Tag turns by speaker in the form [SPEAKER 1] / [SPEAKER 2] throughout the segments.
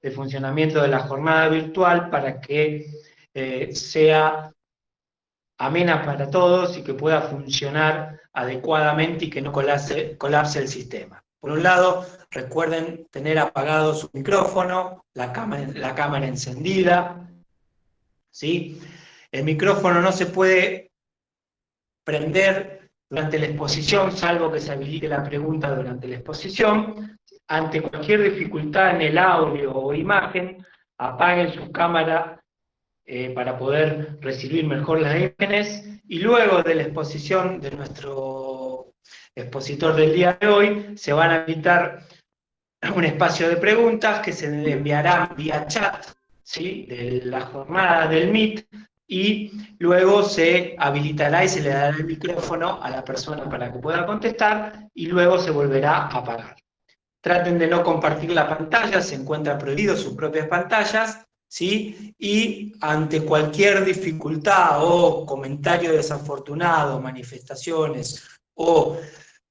[SPEAKER 1] el funcionamiento de la jornada virtual para que sea amena para todos y que pueda funcionar adecuadamente y que no colapse el sistema. Por un lado, recuerden tener apagado su micrófono, la cámara encendida, ¿sí? El micrófono no se puede prender durante la exposición, salvo que se habilite la pregunta durante la exposición. Ante cualquier dificultad en el audio o imagen, apaguen su cámara para poder recibir mejor las imágenes, y luego de la exposición de nuestro expositor del día de hoy, se van a habilitar un espacio de preguntas que se enviará vía chat, ¿sí?, de la jornada del Meet, y luego se habilitará y se le dará el micrófono a la persona para que pueda contestar, y luego se volverá a apagar. Traten de no compartir la pantalla, se encuentra prohibido sus propias pantallas, ¿sí? Y ante cualquier dificultad o comentario desafortunado, manifestaciones o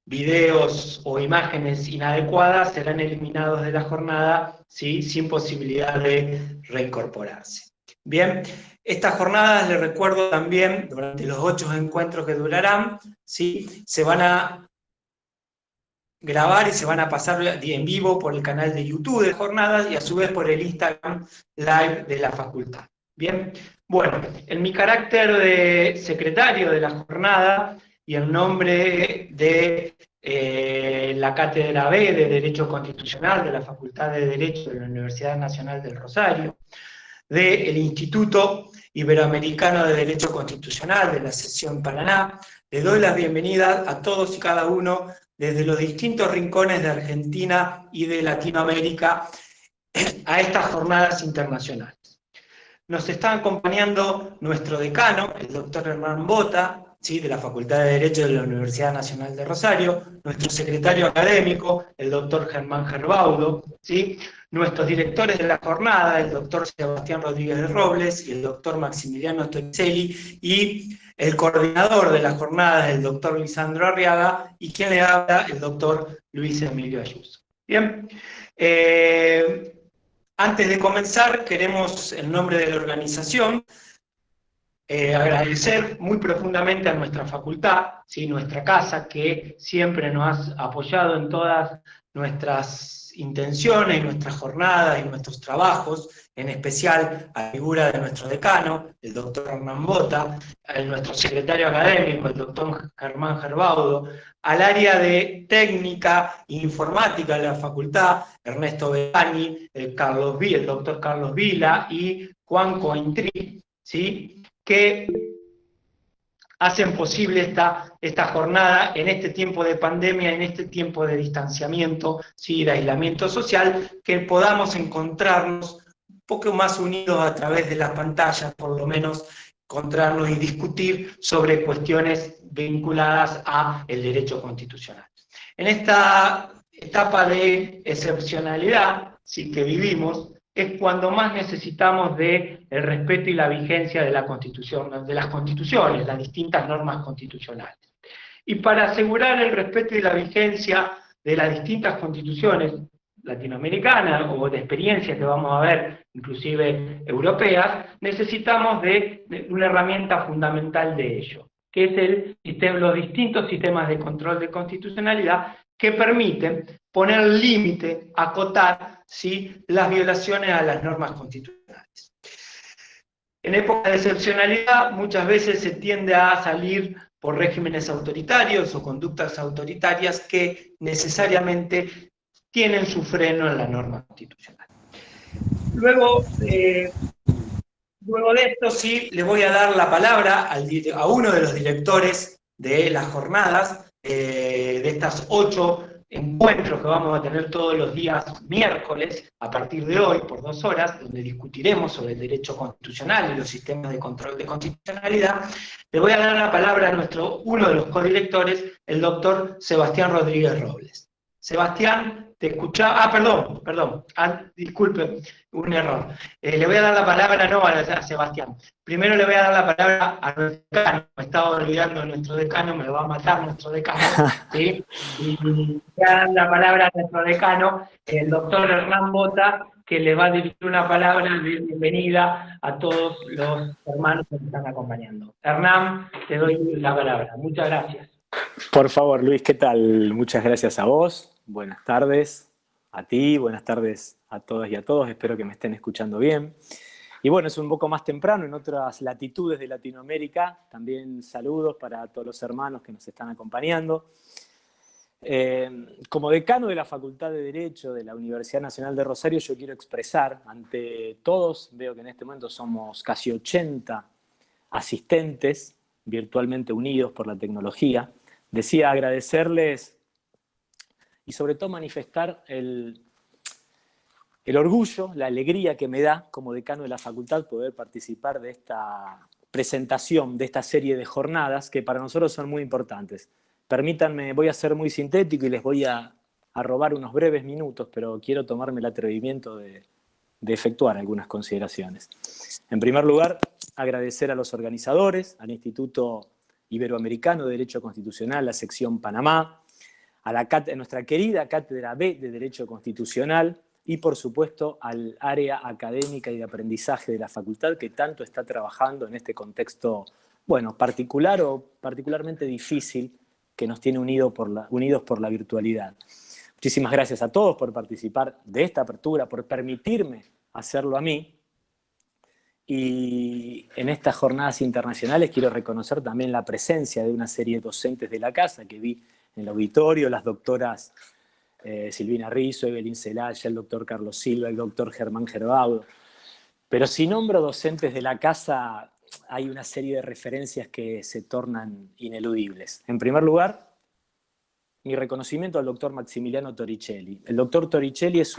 [SPEAKER 1] videos o imágenes inadecuadas serán eliminados de la jornada, ¿sí?, sin posibilidad de reincorporarse. Bien, estas jornadas, les recuerdo también, durante los 8 encuentros que durarán, ¿sí?, se van a grabar y se van a pasar en vivo por el canal de YouTube de jornadas y a su vez por el Instagram Live de la facultad. Bien, bueno, en mi carácter de secretario de la jornada y en nombre de la Cátedra B de Derecho Constitucional de la Facultad de Derecho de la Universidad Nacional del Rosario, del Instituto Iberoamericano de Derecho Constitucional de la Sección Paraná, les doy la bienvenida a todos y cada uno desde los distintos rincones de Argentina y de Latinoamérica a estas jornadas internacionales. Nos está acompañando nuestro decano, el doctor Hernán Bota, ¿sí?, de la Facultad de Derecho de la Universidad Nacional de Rosario, nuestro secretario académico, el doctor Germán Gerbaudo, ¿sí?, nuestros directores de la jornada, el doctor Sebastián Rodríguez de Robles y el doctor Maximiliano Storicelli, y el coordinador de la jornada, el doctor Lisandro Arriaga, y quien le habla, el doctor Luis Emilio Ayuso. Bien, antes de comenzar, queremos, en nombre de la organización, agradecer muy profundamente a nuestra facultad, ¿sí?, nuestra casa, que siempre nos ha apoyado en todas nuestras intenciones, nuestras jornadas y nuestros trabajos, en especial a la figura de nuestro decano, el doctor Hernán Bota, a nuestro secretario académico, el doctor Germán Gerbaudo, al área de técnica e informática de la facultad, Ernesto Begani, el doctor Carlos Vila y Juan Cointri, ¿sí?, que hacen posible esta jornada en este tiempo de pandemia, en este tiempo de distanciamiento, ¿sí?, de aislamiento social, que podamos encontrarnos un poco más unidos a través de las pantallas, por lo menos encontrarnos y discutir sobre cuestiones vinculadas al derecho constitucional. En esta etapa de excepcionalidad, sí, que vivimos, es cuando más necesitamos del respeto y la vigencia de la Constitución, de las constituciones, las distintas normas constitucionales. Y para asegurar el respeto y la vigencia de las distintas constituciones latinoamericanas o de experiencias que vamos a ver, inclusive europeas, necesitamos de una herramienta fundamental de ello, que es los distintos sistemas de control de constitucionalidad que permiten poner límite, acotar, ¿sí?, las violaciones a las normas constitucionales. En época de excepcionalidad muchas veces se tiende a salir por regímenes autoritarios o conductas autoritarias que necesariamente tienen su freno en la norma constitucional. Luego de esto, sí, le voy a dar la palabra a uno de los directores de las jornadas, de estas 8 encuentros que vamos a tener todos los días miércoles, a partir de hoy, por 2 horas, donde discutiremos sobre el derecho constitucional y los sistemas de control de constitucionalidad. Le voy a dar la palabra a uno de los codirectores, el doctor Sebastián Rodríguez Robles. Sebastián, te escuchaba. Perdón. Disculpe, un error. Le voy a dar la palabra no a Sebastián. Primero le voy a dar la palabra a nuestro decano. Me estaba olvidando de nuestro decano, me va a matar nuestro decano, ¿sí? Y le voy a dar la palabra a nuestro decano, el doctor Hernán Bota, que le va a dirigir una palabra de bienvenida a todos los hermanos que nos están acompañando. Hernán, te doy la palabra. Muchas gracias.
[SPEAKER 2] Por favor, Luis, ¿qué tal? Muchas gracias a vos. Buenas tardes a ti, buenas tardes a todas y a todos. Espero que me estén escuchando bien. Y bueno, es un poco más temprano en otras latitudes de Latinoamérica. También saludos para todos los hermanos que nos están acompañando. Como decano de la Facultad de Derecho de la Universidad Nacional de Rosario, yo quiero expresar ante todos, veo que en este momento somos casi 80 asistentes virtualmente unidos por la tecnología, decía agradecerles y sobre todo manifestar el orgullo, la alegría que me da como decano de la facultad poder participar de esta presentación, de esta serie de jornadas que para nosotros son muy importantes. Permítanme, voy a ser muy sintético y les voy a robar unos breves minutos, pero quiero tomarme el atrevimiento de efectuar algunas consideraciones. En primer lugar, agradecer a los organizadores, al Instituto Iberoamericano de Derecho Constitucional, la sección Panamá, a nuestra querida Cátedra B de Derecho Constitucional y, por supuesto, al área académica y de aprendizaje de la facultad que tanto está trabajando en este contexto, bueno, particular o particularmente difícil que nos tiene unidos por la virtualidad. Muchísimas gracias a todos por participar de esta apertura, por permitirme hacerlo a mí. Y en estas jornadas internacionales quiero reconocer también la presencia de una serie de docentes de la casa que vi en el auditorio, las doctoras Silvina Rizzo, Evelyn Celaya, el doctor Carlos Silva, el doctor Germán Gerbaudo. Pero si nombro docentes de la casa, hay una serie de referencias que se tornan ineludibles. En primer lugar, mi reconocimiento al doctor Maximiliano Torricelli. El doctor Torricelli es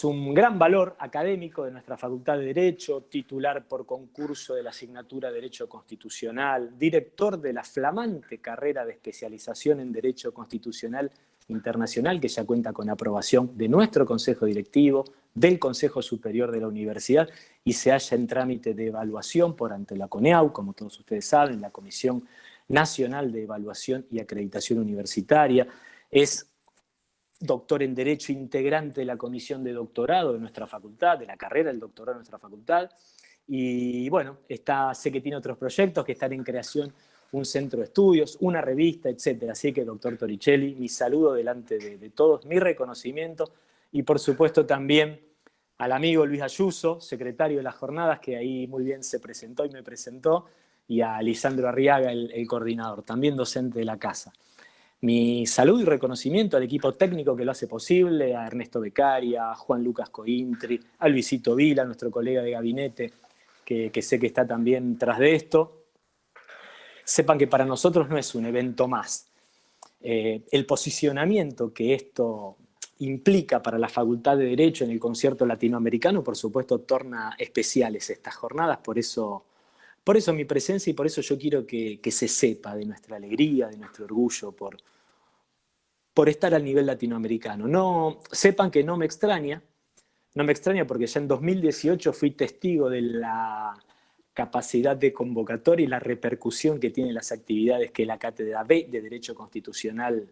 [SPEAKER 2] un gran valor académico de nuestra Facultad de Derecho, titular por concurso de la asignatura de Derecho Constitucional, director de la flamante carrera de especialización en Derecho Constitucional Internacional, que ya cuenta con aprobación de nuestro Consejo Directivo, del Consejo Superior de la Universidad, y se halla en trámite de evaluación por ante la CONEAU, como todos ustedes saben, la Comisión Nacional de Evaluación y Acreditación Universitaria. Es doctor en Derecho, integrante de la comisión de doctorado de nuestra facultad, de la carrera del doctorado de nuestra facultad. Y bueno, sé que tiene otros proyectos que están en creación, un centro de estudios, una revista, etc. Así que, doctor Torricelli, mi saludo delante de todos, mi reconocimiento y, por supuesto, también al amigo Luis Ayuso, secretario de las jornadas, que ahí muy bien se presentó y me presentó, y a Lisandro Arriaga, el coordinador, también docente de la casa. Mi saludo y reconocimiento al equipo técnico que lo hace posible, a Ernesto Beccaria, a Juan Lucas Cointri, a Luisito Vila, nuestro colega de gabinete, que sé que está también tras de esto. Sepan que para nosotros no es un evento más. El posicionamiento que esto implica para la Facultad de Derecho en el concierto latinoamericano, por supuesto, torna especiales estas jornadas, por eso mi presencia y por eso yo quiero que se sepa de nuestra alegría, de nuestro orgullo por estar al nivel latinoamericano. Sepan que no me extraña porque ya en 2018 fui testigo de la capacidad de convocatoria y la repercusión que tienen las actividades que la Cátedra B de Derecho Constitucional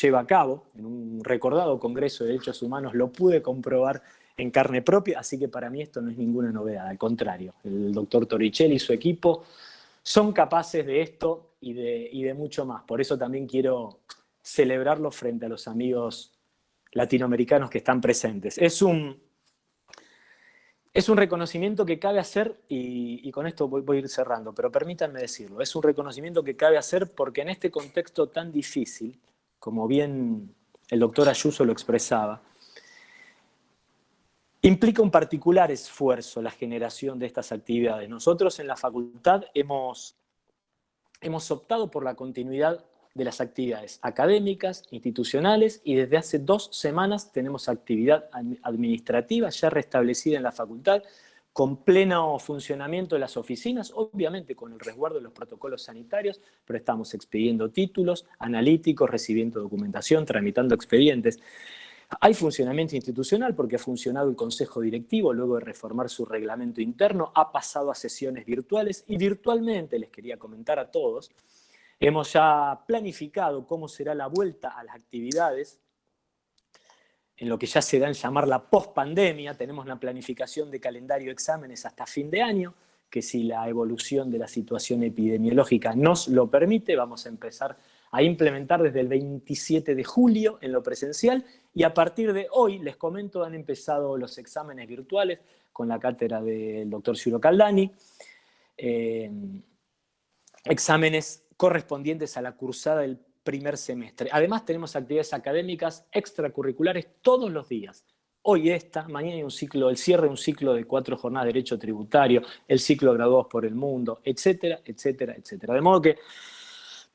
[SPEAKER 2] lleva a cabo. En un recordado Congreso de Derechos Humanos lo pude comprobar en carne propia, así que para mí esto no es ninguna novedad, al contrario. El doctor Torricelli y su equipo son capaces de esto y de mucho más. Por eso también quiero celebrarlo frente a los amigos latinoamericanos que están presentes. Es un reconocimiento que cabe hacer, y con esto voy a ir cerrando, pero permítanme decirlo, es un reconocimiento que cabe hacer porque en este contexto tan difícil, como bien el doctor Ayuso lo expresaba, implica un particular esfuerzo la generación de estas actividades. Nosotros en la facultad hemos optado por la continuidad de las actividades académicas, institucionales, y desde hace 2 semanas tenemos actividad administrativa ya restablecida en la facultad, con pleno funcionamiento de las oficinas, obviamente con el resguardo de los protocolos sanitarios, pero estamos expidiendo títulos analíticos, recibiendo documentación, tramitando expedientes. Hay funcionamiento institucional porque ha funcionado el Consejo Directivo luego de reformar su reglamento interno, ha pasado a sesiones virtuales y virtualmente, les quería comentar a todos, hemos ya planificado cómo será la vuelta a las actividades en lo que ya se da en llamar la pospandemia. Tenemos la planificación de calendario de exámenes hasta fin de año, que si la evolución de la situación epidemiológica nos lo permite, vamos a empezar a implementar desde el 27 de julio en lo presencial, y a partir de hoy, les comento, han empezado los exámenes virtuales con la cátedra del doctor Ciro Caldani, exámenes correspondientes a la cursada del primer semestre. Además tenemos actividades académicas extracurriculares todos los días. Hoy mañana hay un ciclo, el cierre de un ciclo de 4 jornadas de Derecho Tributario, el ciclo de Graduados por el Mundo, etcétera, etcétera, etcétera. De modo que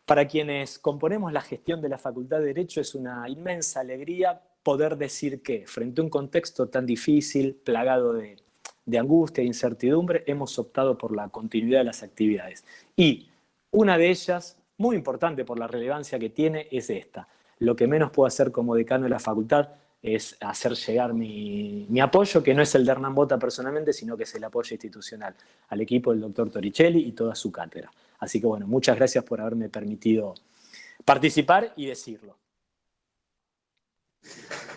[SPEAKER 2] para quienes componemos la gestión de la Facultad de Derecho es una inmensa alegría poder decir que, frente a un contexto tan difícil, plagado de angustia e incertidumbre, hemos optado por la continuidad de las actividades. Y una de ellas, muy importante por la relevancia que tiene, es esta. Lo que menos puedo hacer como decano de la facultad es hacer llegar mi apoyo, que no es el de Hernán Bota personalmente, sino que es el apoyo institucional al equipo del doctor Torricelli y toda su cátedra. Así que bueno, muchas gracias por haberme permitido participar y decirlo.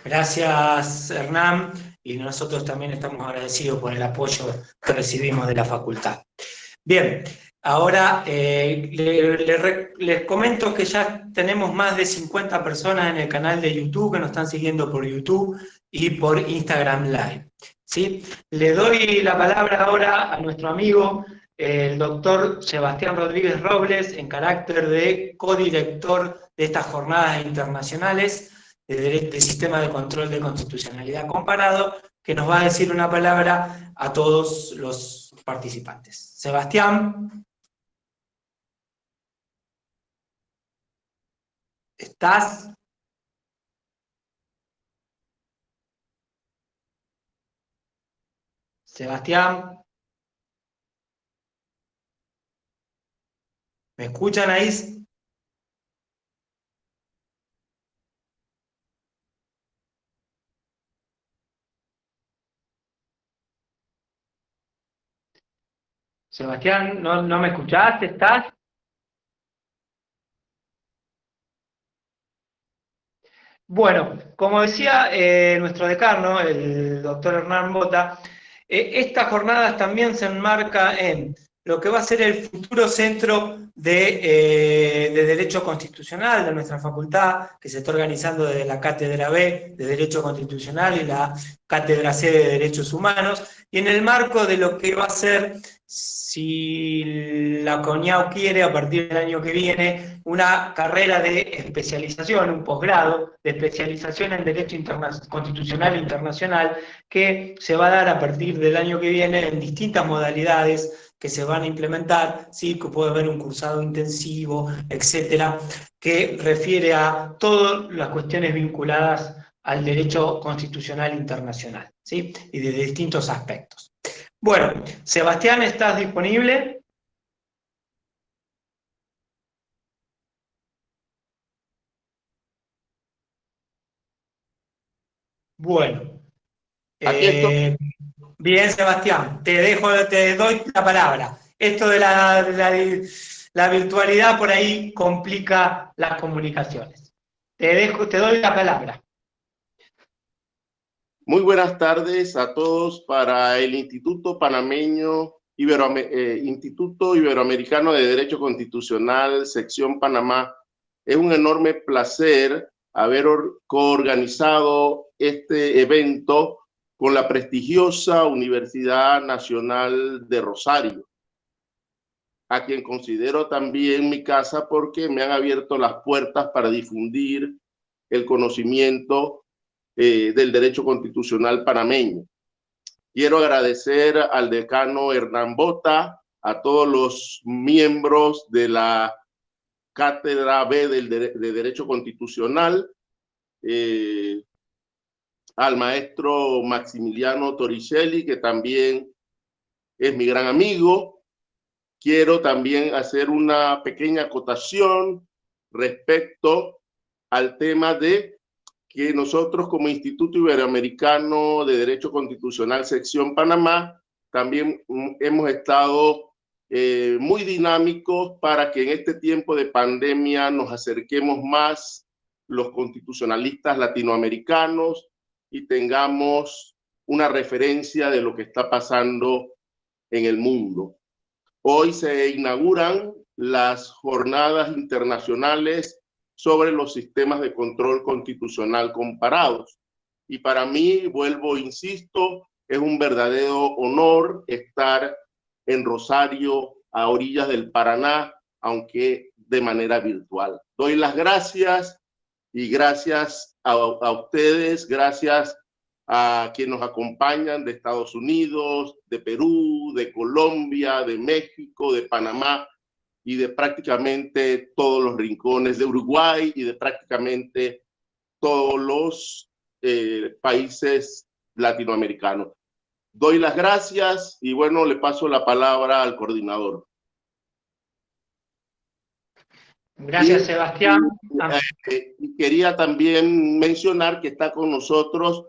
[SPEAKER 1] Gracias, Hernán, y nosotros también estamos agradecidos por el apoyo que recibimos de la facultad. Bien, ahora les comento que ya tenemos más de 50 personas en el canal de YouTube que nos están siguiendo por YouTube y por Instagram Live, ¿sí? Le doy la palabra ahora a nuestro amigo, el doctor Sebastián Rodríguez Robles, en carácter de codirector de estas jornadas internacionales de Sistema de Control de Constitucionalidad Comparado, que nos va a decir una palabra a todos los participantes. Sebastián, ¿estás? Sebastián, ¿me escuchan ahí? Sebastián, ¿no me escuchás? ¿Estás? Bueno, como decía nuestro decano, el doctor Hernán Bota, esta jornada también se enmarca en lo que va a ser el futuro centro de Derecho Constitucional de nuestra facultad, que se está organizando desde la Cátedra B de Derecho Constitucional y la Cátedra C de Derechos Humanos, y en el marco de lo que va a ser, si la CONIAU quiere, a partir del año que viene, una carrera de especialización, un posgrado de especialización en Derecho Constitucional Internacional, que se va a dar a partir del año que viene en distintas modalidades que se van a implementar, ¿sí? Que puede haber un cursado intensivo, etcétera, que refiere a todas las cuestiones vinculadas al derecho constitucional internacional, ¿sí? Y de distintos aspectos. Bueno, Sebastián, ¿estás disponible? Bueno.
[SPEAKER 3] Aquí estoy.
[SPEAKER 1] Bien, Sebastián, te doy la palabra. Esto de la virtualidad por ahí complica las comunicaciones. Te doy la palabra.
[SPEAKER 3] Muy buenas tardes a todos para el Instituto Panameño, Instituto Iberoamericano de Derecho Constitucional, sección Panamá. Es un enorme placer haber coorganizado este evento con la prestigiosa Universidad Nacional de Rosario, a quien considero también mi casa porque me han abierto las puertas para difundir el conocimiento del derecho constitucional panameño. Quiero agradecer al decano Hernán Bota, a todos los miembros de la Cátedra B de Derecho Constitucional, al maestro Maximiliano Torricelli, que también es mi gran amigo. Quiero también hacer una pequeña acotación respecto al tema de que nosotros como Instituto Iberoamericano de Derecho Constitucional, sección Panamá, también hemos estado muy dinámicos para que en este tiempo de pandemia nos acerquemos más los constitucionalistas latinoamericanos y tengamos una referencia de lo que está pasando en el mundo. Hoy se inauguran las jornadas internacionales sobre los sistemas de control constitucional comparados. Y para mí, vuelvo, insisto, es un verdadero honor estar en Rosario, a orillas del Paraná, aunque de manera virtual. Doy las gracias y gracias a ustedes, gracias a quienes nos acompañan de Estados Unidos, de Perú, de Colombia, de México, de Panamá y de prácticamente todos los rincones de Uruguay y de prácticamente todos los países latinoamericanos. Doy las gracias y bueno, le paso la palabra al coordinador.
[SPEAKER 1] Gracias, Sebastián.
[SPEAKER 3] Quería también mencionar que está con nosotros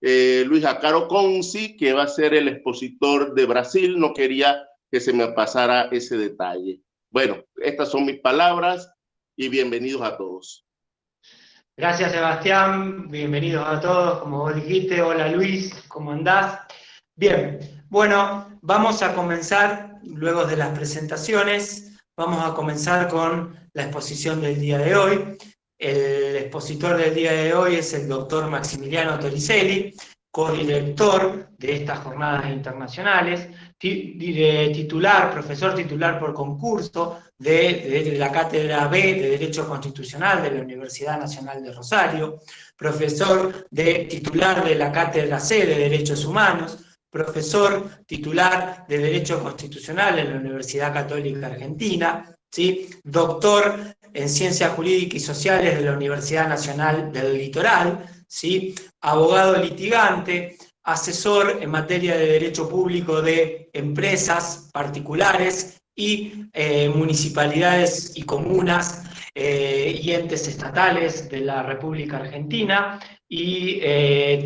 [SPEAKER 3] Luis Acaro Conci, que va a ser el expositor de Brasil. No quería que se me pasara ese detalle. Bueno, estas son mis palabras y bienvenidos a todos.
[SPEAKER 1] Gracias, Sebastián. Bienvenidos a todos, como vos dijiste. Hola, Luis, ¿cómo andás? Bien, bueno, vamos a comenzar, luego de las presentaciones, vamos a comenzar con la exposición del día de hoy. El expositor del día de hoy es el doctor Maximiliano Toricelli, codirector de estas jornadas internacionales, profesor titular por concurso de la Cátedra B de Derecho Constitucional de la Universidad Nacional de Rosario, profesor titular de la Cátedra C de Derechos Humanos, profesor titular de Derecho Constitucional en la Universidad Católica Argentina, ¿sí? Doctor en Ciencias Jurídicas y Sociales de la Universidad Nacional del Litoral, ¿sí? Abogado litigante, asesor en materia de derecho público de empresas particulares y municipalidades y comunas y entes estatales de la República Argentina y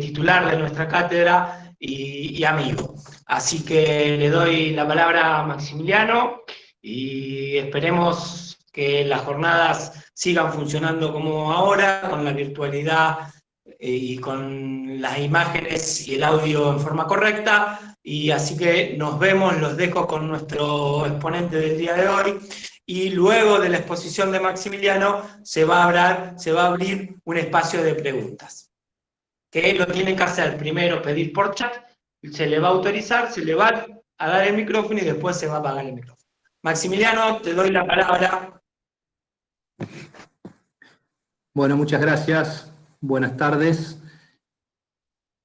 [SPEAKER 1] titular de nuestra cátedra y amigo. Así que le doy la palabra a Maximiliano y esperemos que las jornadas sigan funcionando como ahora, con la virtualidad y con las imágenes y el audio en forma correcta. Y así que nos vemos, los dejo con nuestro exponente del día de hoy. Y luego de la exposición de Maximiliano se va a abrir un espacio de preguntas, que lo tienen que hacer primero, pedir por chat, se le va a autorizar, se le va a dar el micrófono y después se va a apagar el micrófono. Maximiliano, te doy la palabra.
[SPEAKER 4] Bueno, muchas gracias. Buenas tardes.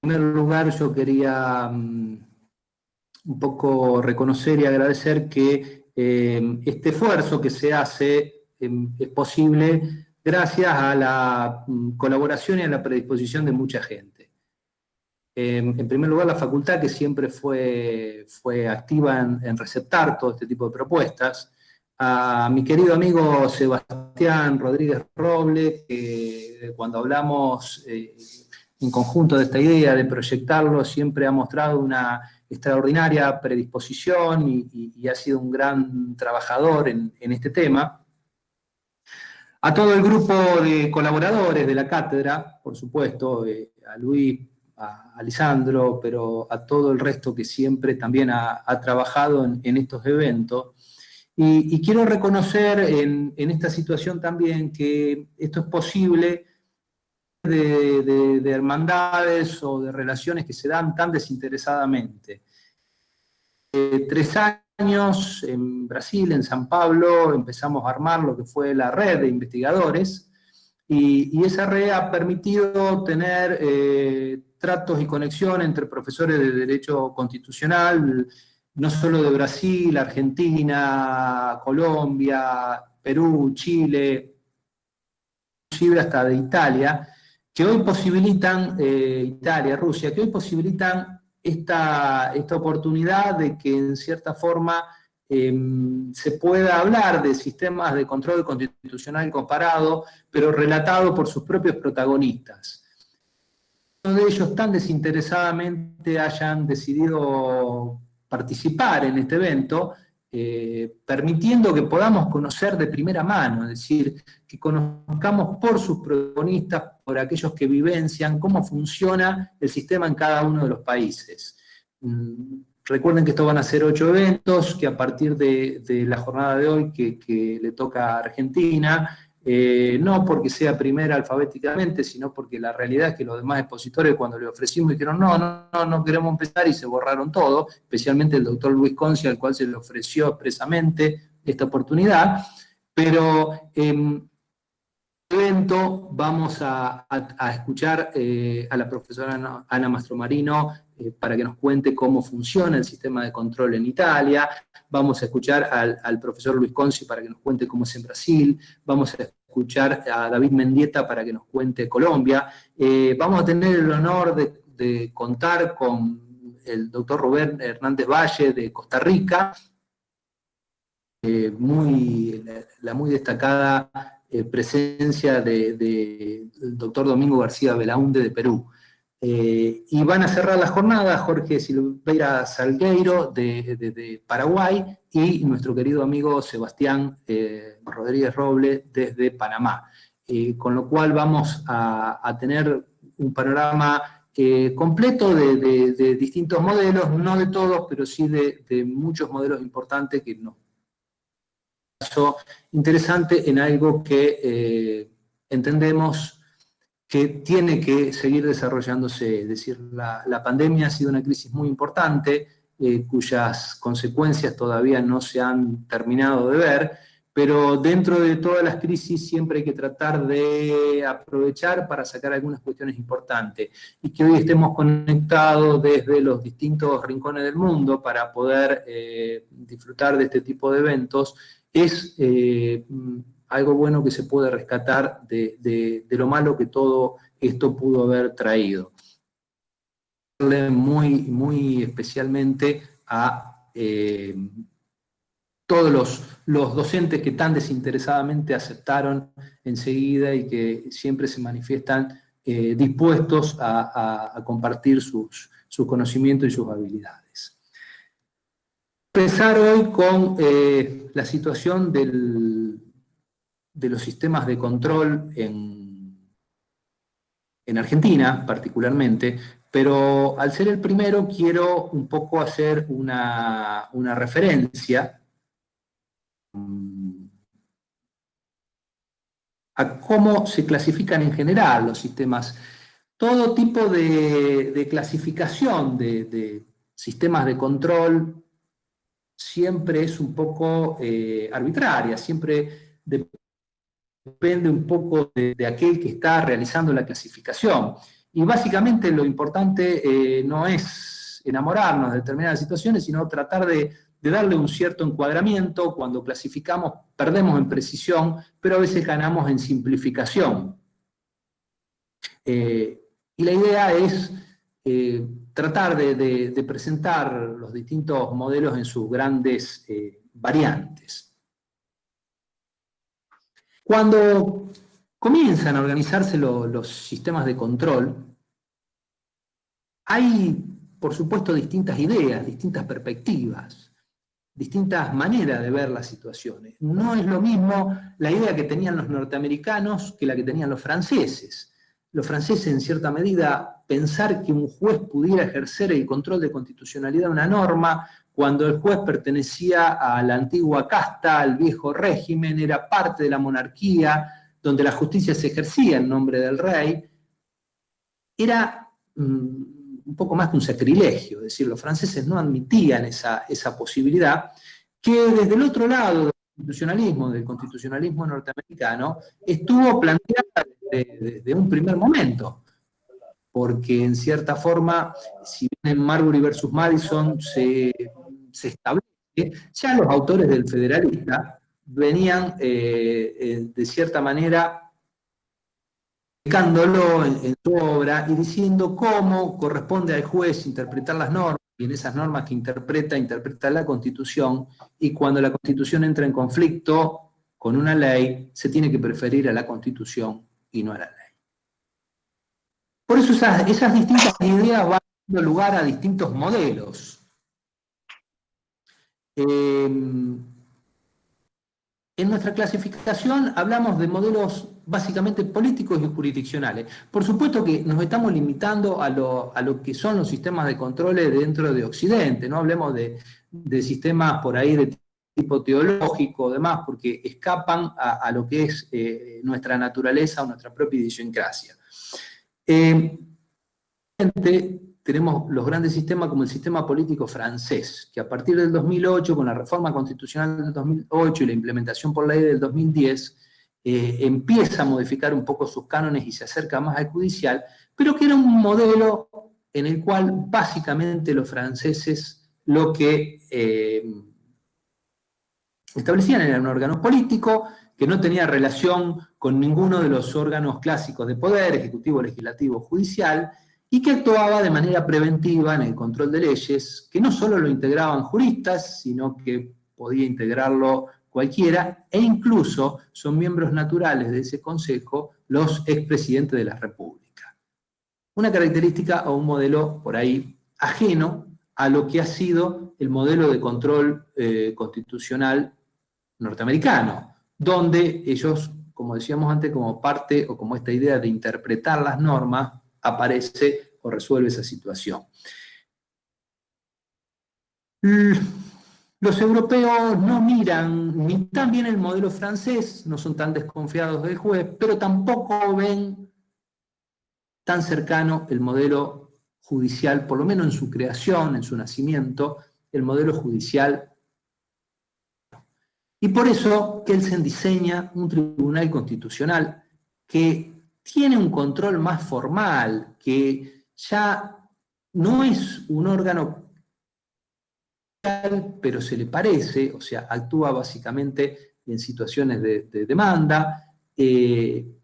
[SPEAKER 4] En primer lugar, yo quería un poco reconocer y agradecer que este esfuerzo que se hace es posible gracias a la colaboración y a la predisposición de mucha gente. En primer lugar, la facultad, que siempre fue activa en receptar todo este tipo de propuestas. A mi querido amigo Sebastián Rodríguez Roble, que cuando hablamos en conjunto de esta idea de proyectarlo, siempre ha mostrado una extraordinaria predisposición y ha sido un gran trabajador en este tema. A todo el grupo de colaboradores de la cátedra, por supuesto, a Luis, a Lisandro, pero a todo el resto que siempre también ha trabajado en estos eventos. Y quiero reconocer en esta situación también que esto es posible de hermandades o de relaciones que se dan tan desinteresadamente. 3 años en Brasil, en San Pablo, empezamos a armar lo que fue la red de investigadores, y esa red ha permitido tener tratos y conexión entre profesores de Derecho Constitucional, no solo de Brasil, Argentina, Colombia, Perú, Chile, inclusive hasta de Italia, que hoy posibilitan, Italia, Rusia, que hoy posibilitan esta oportunidad de que en cierta forma se pueda hablar de sistemas de control constitucional comparado, pero relatado por sus propios protagonistas. Uno de ellos tan desinteresadamente hayan decidido participar en este evento, permitiendo que podamos conocer de primera mano, es decir, que conozcamos por sus protagonistas, por aquellos que vivencian cómo funciona el sistema en cada uno de los países. Recuerden que estos van a ser 8 eventos, que a partir de la jornada de hoy que le toca a Argentina, no porque sea primera alfabéticamente, sino porque la realidad es que los demás expositores cuando le ofrecimos dijeron no queremos empezar y se borraron todo, especialmente el doctor Luis Conci, al cual se le ofreció expresamente esta oportunidad, pero en el evento vamos a escuchar a la profesora Ana Mastromarino para que nos cuente cómo funciona el sistema de control en Italia. Vamos a escuchar al profesor Luis Conci para que nos cuente cómo es en Brasil. Vamos a escuchar a David Mendieta para que nos cuente Colombia. Vamos a tener el honor de contar con el doctor Rubén Hernández Valle de Costa Rica, la muy destacada presencia del doctor Domingo García Belaunde de Perú. Y van a cerrar la jornada Jorge Silveira Salgueiro de Paraguay y nuestro querido amigo Sebastián Rodríguez Roble desde Panamá. Con lo cual vamos a tener un panorama completo de distintos modelos, no de todos, pero sí de muchos modelos importantes que nos pasó interesante en algo que entendemos que tiene que seguir desarrollándose. Es decir, la pandemia ha sido una crisis muy importante, cuyas consecuencias todavía no se han terminado de ver, pero dentro de todas las crisis siempre hay que tratar de aprovechar para sacar algunas cuestiones importantes. Y que hoy estemos conectados desde los distintos rincones del mundo para poder disfrutar de este tipo de eventos es algo bueno que se puede rescatar de lo malo que todo esto pudo haber traído. Muy especialmente a todos los docentes que tan desinteresadamente aceptaron enseguida y que siempre se manifiestan dispuestos a compartir sus conocimientos y sus habilidades. Empezar hoy con la situación de los sistemas de control en Argentina, particularmente, pero al ser el primero quiero un poco hacer una referencia a cómo se clasifican en general los sistemas. Todo tipo de clasificación de sistemas de control siempre es un poco arbitraria, siempre depende un poco de aquel que está realizando la clasificación. Y básicamente lo importante no es enamorarnos de determinadas situaciones, sino tratar de darle un cierto encuadramiento. Cuando clasificamos perdemos en precisión, pero a veces ganamos en simplificación. Y la idea es tratar de presentar los distintos modelos en sus grandes variantes. Cuando comienzan a organizarse los sistemas de control, hay, por supuesto, distintas ideas, distintas perspectivas, distintas maneras de ver las situaciones. No es lo mismo la idea que tenían los norteamericanos que la que tenían los franceses. Los franceses, en cierta medida, pensar que un juez pudiera ejercer el control de constitucionalidad de una norma cuando el juez pertenecía a la antigua casta, al viejo régimen, era parte de la monarquía, donde la justicia se ejercía en nombre del rey, era un poco más que un sacrilegio. Es decir, los franceses no admitían esa posibilidad, que desde el otro lado del constitucionalismo norteamericano, estuvo planteada desde un primer momento, porque en cierta forma, si bien en Marbury versus Madison se establece, ya los autores del Federalista venían de cierta manera explicándolo en su obra y diciendo cómo corresponde al juez interpretar las normas, y en esas normas que interpreta la Constitución, y cuando la Constitución entra en conflicto con una ley, se tiene que preferir a la Constitución y no a la ley. Por eso esas distintas ideas van dando lugar a distintos modelos. En nuestra clasificación hablamos de modelos básicamente políticos y jurisdiccionales. Por supuesto que nos estamos limitando a lo que son los sistemas de controles dentro de Occidente, no hablemos de sistemas por ahí de tipo teológico o demás, porque escapan a lo que es nuestra naturaleza o nuestra propia idiosincrasia. Tenemos los grandes sistemas como el sistema político francés, que a partir del 2008, con la reforma constitucional del 2008 y la implementación por ley del 2010, empieza a modificar un poco sus cánones y se acerca más al judicial, pero que era un modelo en el cual básicamente los franceses lo que establecían era un órgano político que no tenía relación con ninguno de los órganos clásicos de poder, ejecutivo, legislativo, judicial, y que actuaba de manera preventiva en el control de leyes, que no solo lo integraban juristas, sino que podía integrarlo cualquiera, e incluso son miembros naturales de ese consejo los expresidentes de la República. Una característica o un modelo por ahí ajeno a lo que ha sido el modelo de control constitucional norteamericano, donde ellos, como decíamos antes, como parte o como esta idea de interpretar las normas, aparece o resuelve esa situación. Los europeos no miran ni tan bien el modelo francés, no son tan desconfiados del juez, pero tampoco ven tan cercano el modelo judicial, por lo menos en su creación, en su nacimiento, el modelo judicial. Y por eso Kelsen diseña un tribunal constitucional que tiene un control más formal, que ya no es un órgano, pero se le parece, o sea, actúa básicamente en situaciones de demanda, y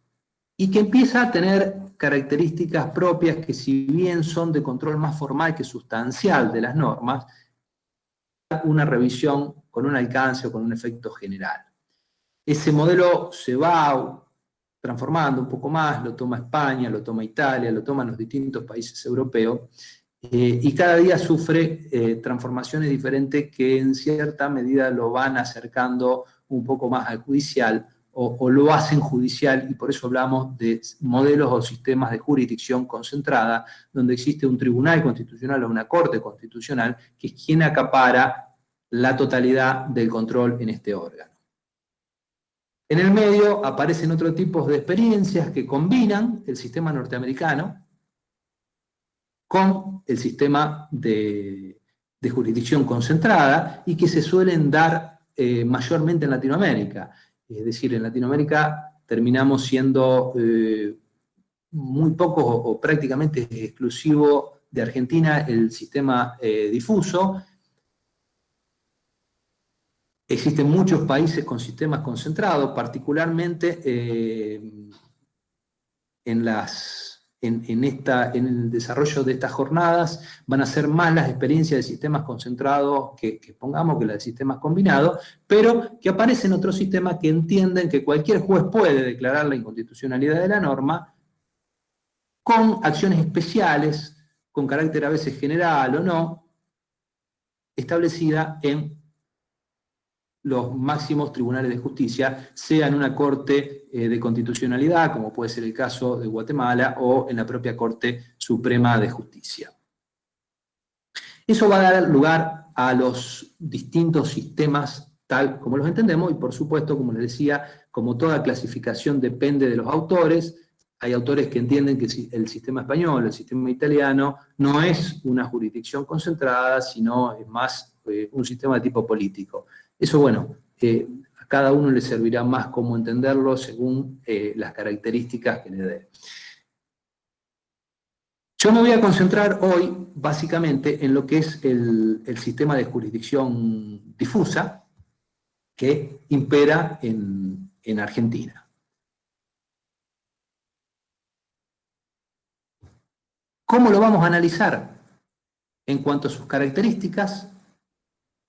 [SPEAKER 4] que empieza a tener características propias que, si bien son de control más formal que sustancial de las normas, una revisión con un alcance o con un efecto general. Ese modelo se va transformando un poco más, lo toma España, lo toma Italia, lo toman los distintos países europeos, y cada día sufre transformaciones diferentes que en cierta medida lo van acercando un poco más al judicial, o lo hacen judicial, y por eso hablamos de modelos o sistemas de jurisdicción concentrada, donde existe un tribunal constitucional o una corte constitucional, que es quien acapara la totalidad del control en este órgano. En el medio aparecen otros tipos de experiencias que combinan el sistema norteamericano con el sistema de jurisdicción concentrada y que se suelen dar mayormente en Latinoamérica. Es decir, en Latinoamérica terminamos siendo muy pocos o prácticamente exclusivo de Argentina el sistema difuso. Existen muchos países con sistemas concentrados, particularmente en el desarrollo de estas jornadas van a ser más las experiencias de sistemas concentrados que pongamos que las de sistemas combinados, pero que aparecen otros sistemas que entienden que cualquier juez puede declarar la inconstitucionalidad de la norma con acciones especiales, con carácter a veces general o no, establecida en los máximos tribunales de justicia, sea en una corte de constitucionalidad, como puede ser el caso de Guatemala, o en la propia Corte Suprema de Justicia. Eso va a dar lugar a los distintos sistemas tal como los entendemos, y por supuesto, como les decía, como toda clasificación depende de los autores. Hay autores que entienden que el sistema español, el sistema italiano, no es una jurisdicción concentrada, sino es más un sistema de tipo político. Eso, bueno, a cada uno le servirá más cómo entenderlo según las características que le dé. Yo me voy a concentrar hoy, básicamente, en lo que es el sistema de jurisdicción difusa que impera en Argentina. ¿Cómo lo vamos a analizar? En cuanto a sus características,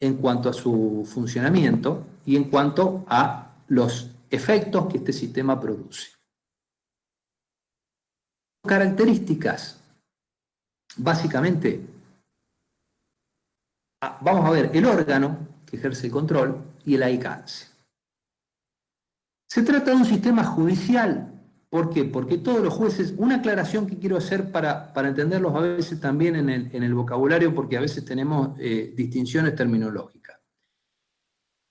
[SPEAKER 4] en cuanto a su funcionamiento y en cuanto a los efectos que este sistema produce. Características, básicamente, vamos a ver, el órgano que ejerce el control y el alcance. Se trata de un sistema judicial. ¿Por qué? Porque todos los jueces, una aclaración que quiero hacer para entenderlos a veces también en el vocabulario, porque a veces tenemos distinciones terminológicas.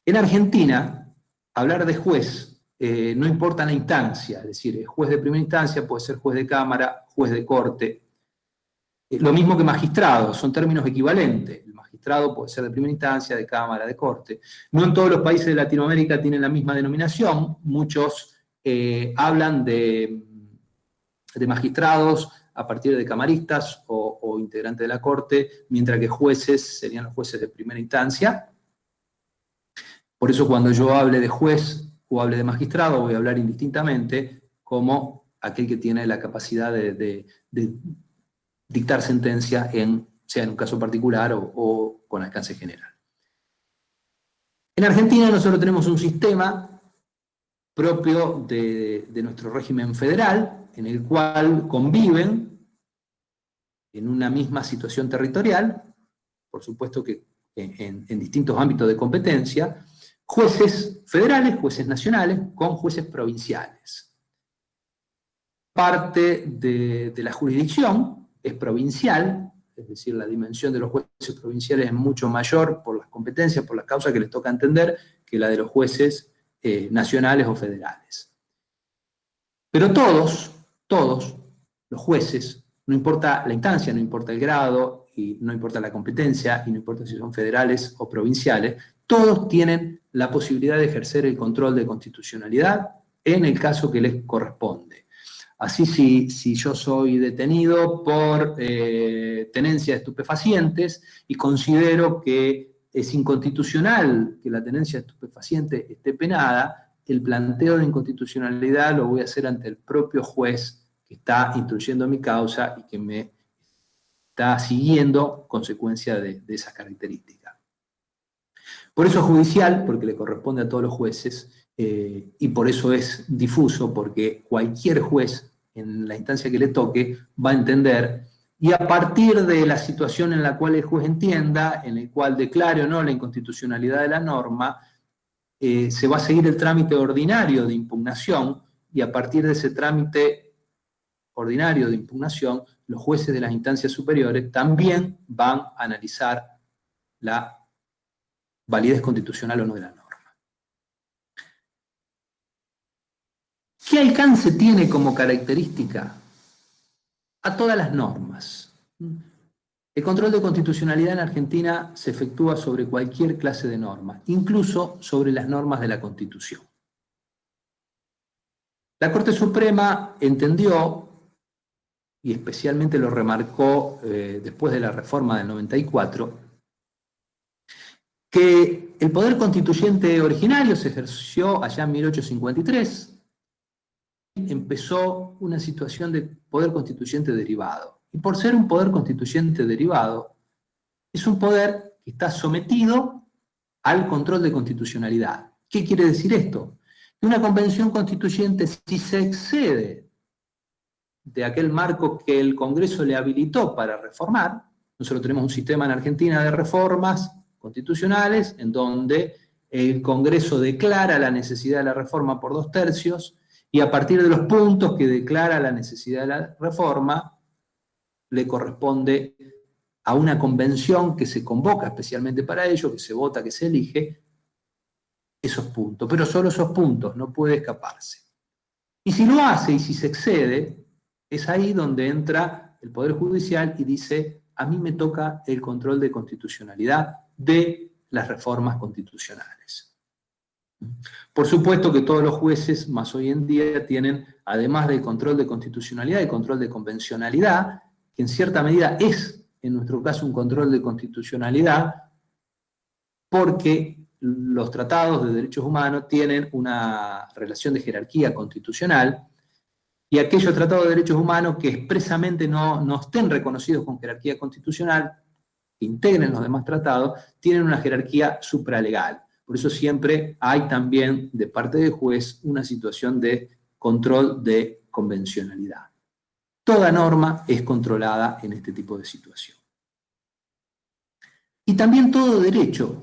[SPEAKER 4] En Argentina, hablar de juez no importa la instancia, es decir, juez de primera instancia puede ser juez de cámara, juez de corte. Lo mismo que magistrado, son términos equivalentes. El magistrado puede ser de primera instancia, de cámara, de corte. No en todos los países de Latinoamérica tienen la misma denominación. Muchos hablan de magistrados a partir de camaristas o integrantes de la corte, mientras que jueces serían los jueces de primera instancia. Por eso cuando yo hable de juez o hable de magistrado, voy a hablar indistintamente como aquel que tiene la capacidad de dictar sentencia, sea en un caso particular o con alcance general. En Argentina nosotros tenemos un sistema propio de nuestro régimen federal, en el cual conviven en una misma situación territorial, por supuesto que en distintos ámbitos de competencia, jueces federales, jueces nacionales, con jueces provinciales. Parte de la jurisdicción es provincial, es decir, la dimensión de los jueces provinciales es mucho mayor por las competencias, por las causas que les toca entender, que la de los jueces nacionales o federales. Pero todos los jueces, no importa la instancia, no importa el grado, y no importa la competencia, y no importa si son federales o provinciales, todos tienen la posibilidad de ejercer el control de constitucionalidad en el caso que les corresponde. Así, si yo soy detenido por tenencia de estupefacientes y considero que es inconstitucional que la tenencia de estupefacientes esté penada, el planteo de inconstitucionalidad lo voy a hacer ante el propio juez que está instruyendo mi causa y que me está siguiendo consecuencia de esas características. Por eso es judicial, porque le corresponde a todos los jueces, y por eso es difuso, porque cualquier juez, en la instancia que le toque, va a entender, y a partir de la situación en la cual el juez entienda, en el cual declare o no la inconstitucionalidad de la norma, se va a seguir el trámite ordinario de impugnación, y a partir de ese trámite ordinario de impugnación, los jueces de las instancias superiores también van a analizar la validez constitucional o no de la norma. ¿Qué alcance tiene como característica? A todas las normas. El control de constitucionalidad en Argentina se efectúa sobre cualquier clase de norma, incluso sobre las normas de la Constitución. La Corte Suprema entendió, y especialmente lo remarcó después de la reforma del 94, que el poder constituyente originario se ejerció allá en 1853, empezó una situación de poder constituyente derivado. Y por ser un poder constituyente derivado, es un poder que está sometido al control de constitucionalidad. ¿Qué quiere decir esto? Que una convención constituyente, si se excede de aquel marco que el Congreso le habilitó para reformar, nosotros tenemos un sistema en Argentina de reformas constitucionales, en donde el Congreso declara la necesidad de la reforma por 2/3, y a partir de los puntos que declara la necesidad de la reforma, le corresponde a una convención que se convoca especialmente para ello, que se vota, que se elige, esos puntos. Pero solo esos puntos, no puede escaparse. Y si lo hace, y si se excede, es ahí donde entra el Poder Judicial y dice, a mí me toca el control de constitucionalidad de las reformas constitucionales. Por supuesto que todos los jueces, más hoy en día, tienen, además del control de constitucionalidad, el control de convencionalidad, que en cierta medida es, en nuestro caso, un control de constitucionalidad, porque los tratados de derechos humanos tienen una relación de jerarquía constitucional, y aquellos tratados de derechos humanos que expresamente no estén reconocidos con jerarquía constitucional, que integren los demás tratados, tienen una jerarquía supralegal. Por eso siempre hay también, de parte del juez, una situación de control de convencionalidad. Toda norma es controlada en este tipo de situación. Y también todo derecho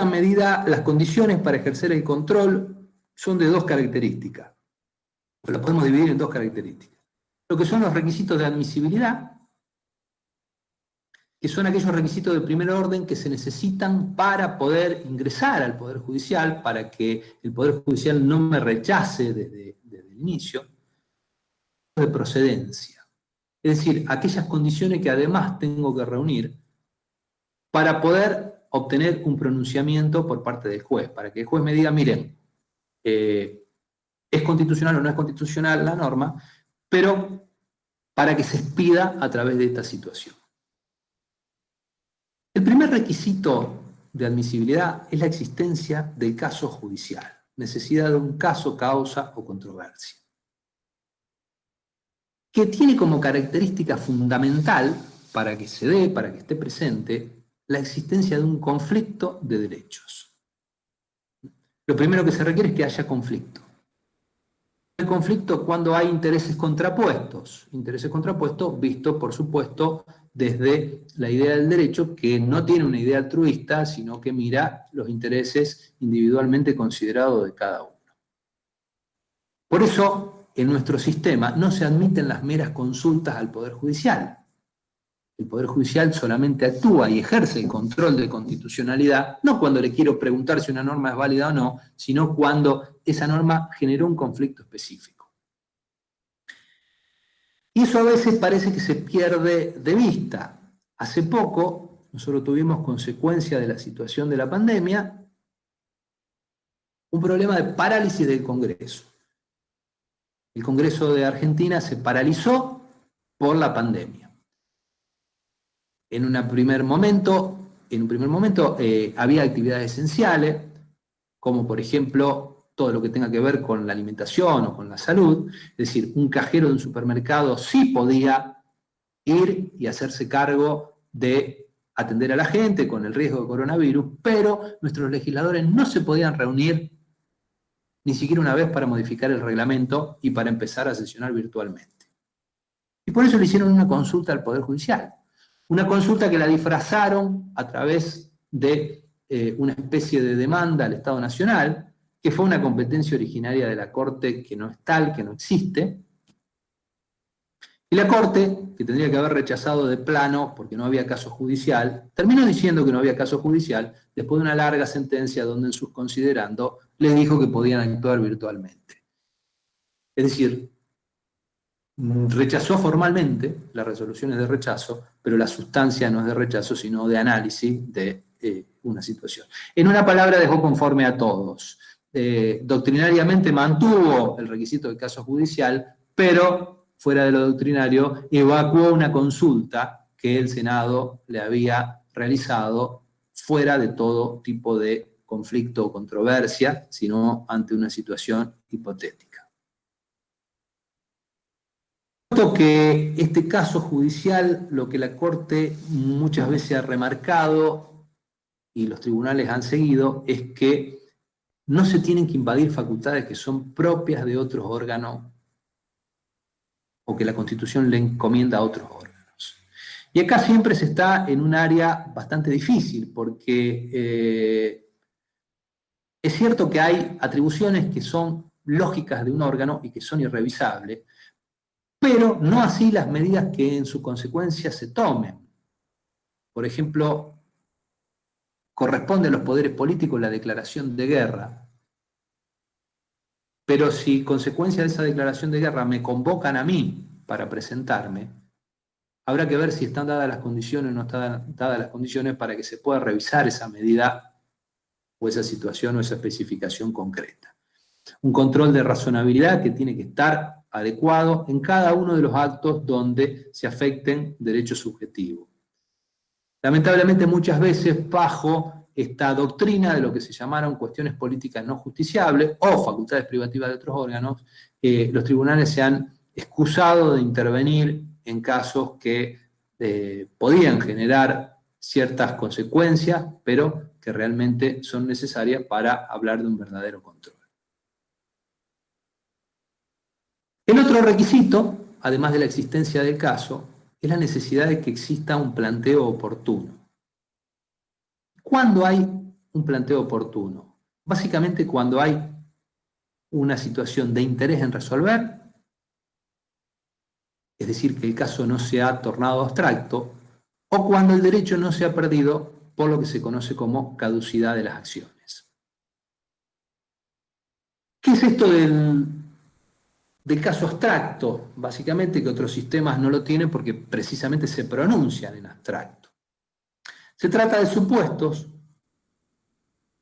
[SPEAKER 4] alguna medida, las condiciones para ejercer el control son de dos características. Lo podemos dividir en dos características. Lo que son los requisitos de admisibilidad, que son aquellos requisitos de primer orden que se necesitan para poder ingresar al Poder Judicial, para que el Poder Judicial no me rechace desde el inicio, de procedencia. Es decir, aquellas condiciones que además tengo que reunir para poder obtener un pronunciamiento por parte del juez, para que el juez me diga, miren, es constitucional o no es constitucional la norma, pero para que se expida a través de esta situación. El primer requisito de admisibilidad es la existencia del caso judicial, necesidad de un caso, causa o controversia, que tiene como característica fundamental, para que se dé, para que esté presente, la existencia de un conflicto de derechos. Lo primero que se requiere es que haya conflicto. El conflicto cuando hay intereses contrapuestos visto, por supuesto, desde la idea del derecho, que no tiene una idea altruista, sino que mira los intereses individualmente considerados de cada uno. Por eso, en nuestro sistema no se admiten las meras consultas al Poder Judicial. El Poder Judicial solamente actúa y ejerce el control de constitucionalidad, no cuando le quiero preguntar si una norma es válida o no, sino cuando esa norma generó un conflicto específico. Y eso a veces parece que se pierde de vista. Hace poco, nosotros tuvimos consecuencia de la situación de la pandemia, un problema de parálisis del Congreso. El Congreso de Argentina se paralizó por la pandemia. En un primer momento había actividades esenciales, como por ejemplo todo lo que tenga que ver con la alimentación o con la salud. Es decir, un cajero de un supermercado sí podía ir y hacerse cargo de atender a la gente con el riesgo de coronavirus, pero nuestros legisladores no se podían reunir ni siquiera una vez para modificar el reglamento y para empezar a sesionar virtualmente. Y por eso le hicieron una consulta al Poder Judicial. Una consulta que la disfrazaron a través de una especie de demanda al Estado Nacional, que fue una competencia originaria de la Corte que no es tal, que no existe. Y la Corte, que tendría que haber rechazado de plano porque no había caso judicial, terminó diciendo que no había caso judicial después de una larga sentencia donde en sus considerando les dijo que podían actuar virtualmente. Es decir, rechazó formalmente, las resoluciones de rechazo, pero la sustancia no es de rechazo, sino de análisis de una situación. En una palabra, dejó conforme a todos. Doctrinariamente mantuvo el requisito del caso judicial, pero fuera de lo doctrinario, evacuó una consulta que el Senado le había realizado fuera de todo tipo de conflicto o controversia, sino ante una situación hipotética. Que este caso judicial, lo que la Corte muchas veces ha remarcado y los tribunales han seguido, es que no se tienen que invadir facultades que son propias de otros órganos o que la Constitución le encomienda a otros órganos. Y acá siempre se está en un área bastante difícil, porque es cierto que hay atribuciones que son lógicas de un órgano y que son irrevisables, pero no así las medidas que en su consecuencia se tomen. Por ejemplo, corresponde a los poderes políticos la declaración de guerra, pero si consecuencia de esa declaración de guerra me convocan a mí para presentarme, habrá que ver si están dadas las condiciones o no están dadas las condiciones para que se pueda revisar esa medida o esa situación o esa especificación concreta. Un control de razonabilidad que tiene que estar adecuado en cada uno de los actos donde se afecten derechos subjetivos. Lamentablemente muchas veces bajo esta doctrina de lo que se llamaron cuestiones políticas no justiciables o facultades privativas de otros órganos, los tribunales se han excusado de intervenir en casos que podían generar ciertas consecuencias, pero que realmente son necesarias para hablar de un verdadero control. El otro requisito, además de la existencia del caso, es la necesidad de que exista un planteo oportuno. ¿Cuándo hay un planteo oportuno? Básicamente cuando hay una situación de interés en resolver, es decir, que el caso no se ha tornado abstracto, o cuando el derecho no se ha perdido por lo que se conoce como caducidad de las acciones. ¿Qué es esto del caso abstracto? Básicamente que otros sistemas no lo tienen porque precisamente se pronuncian en abstracto. Se trata de supuestos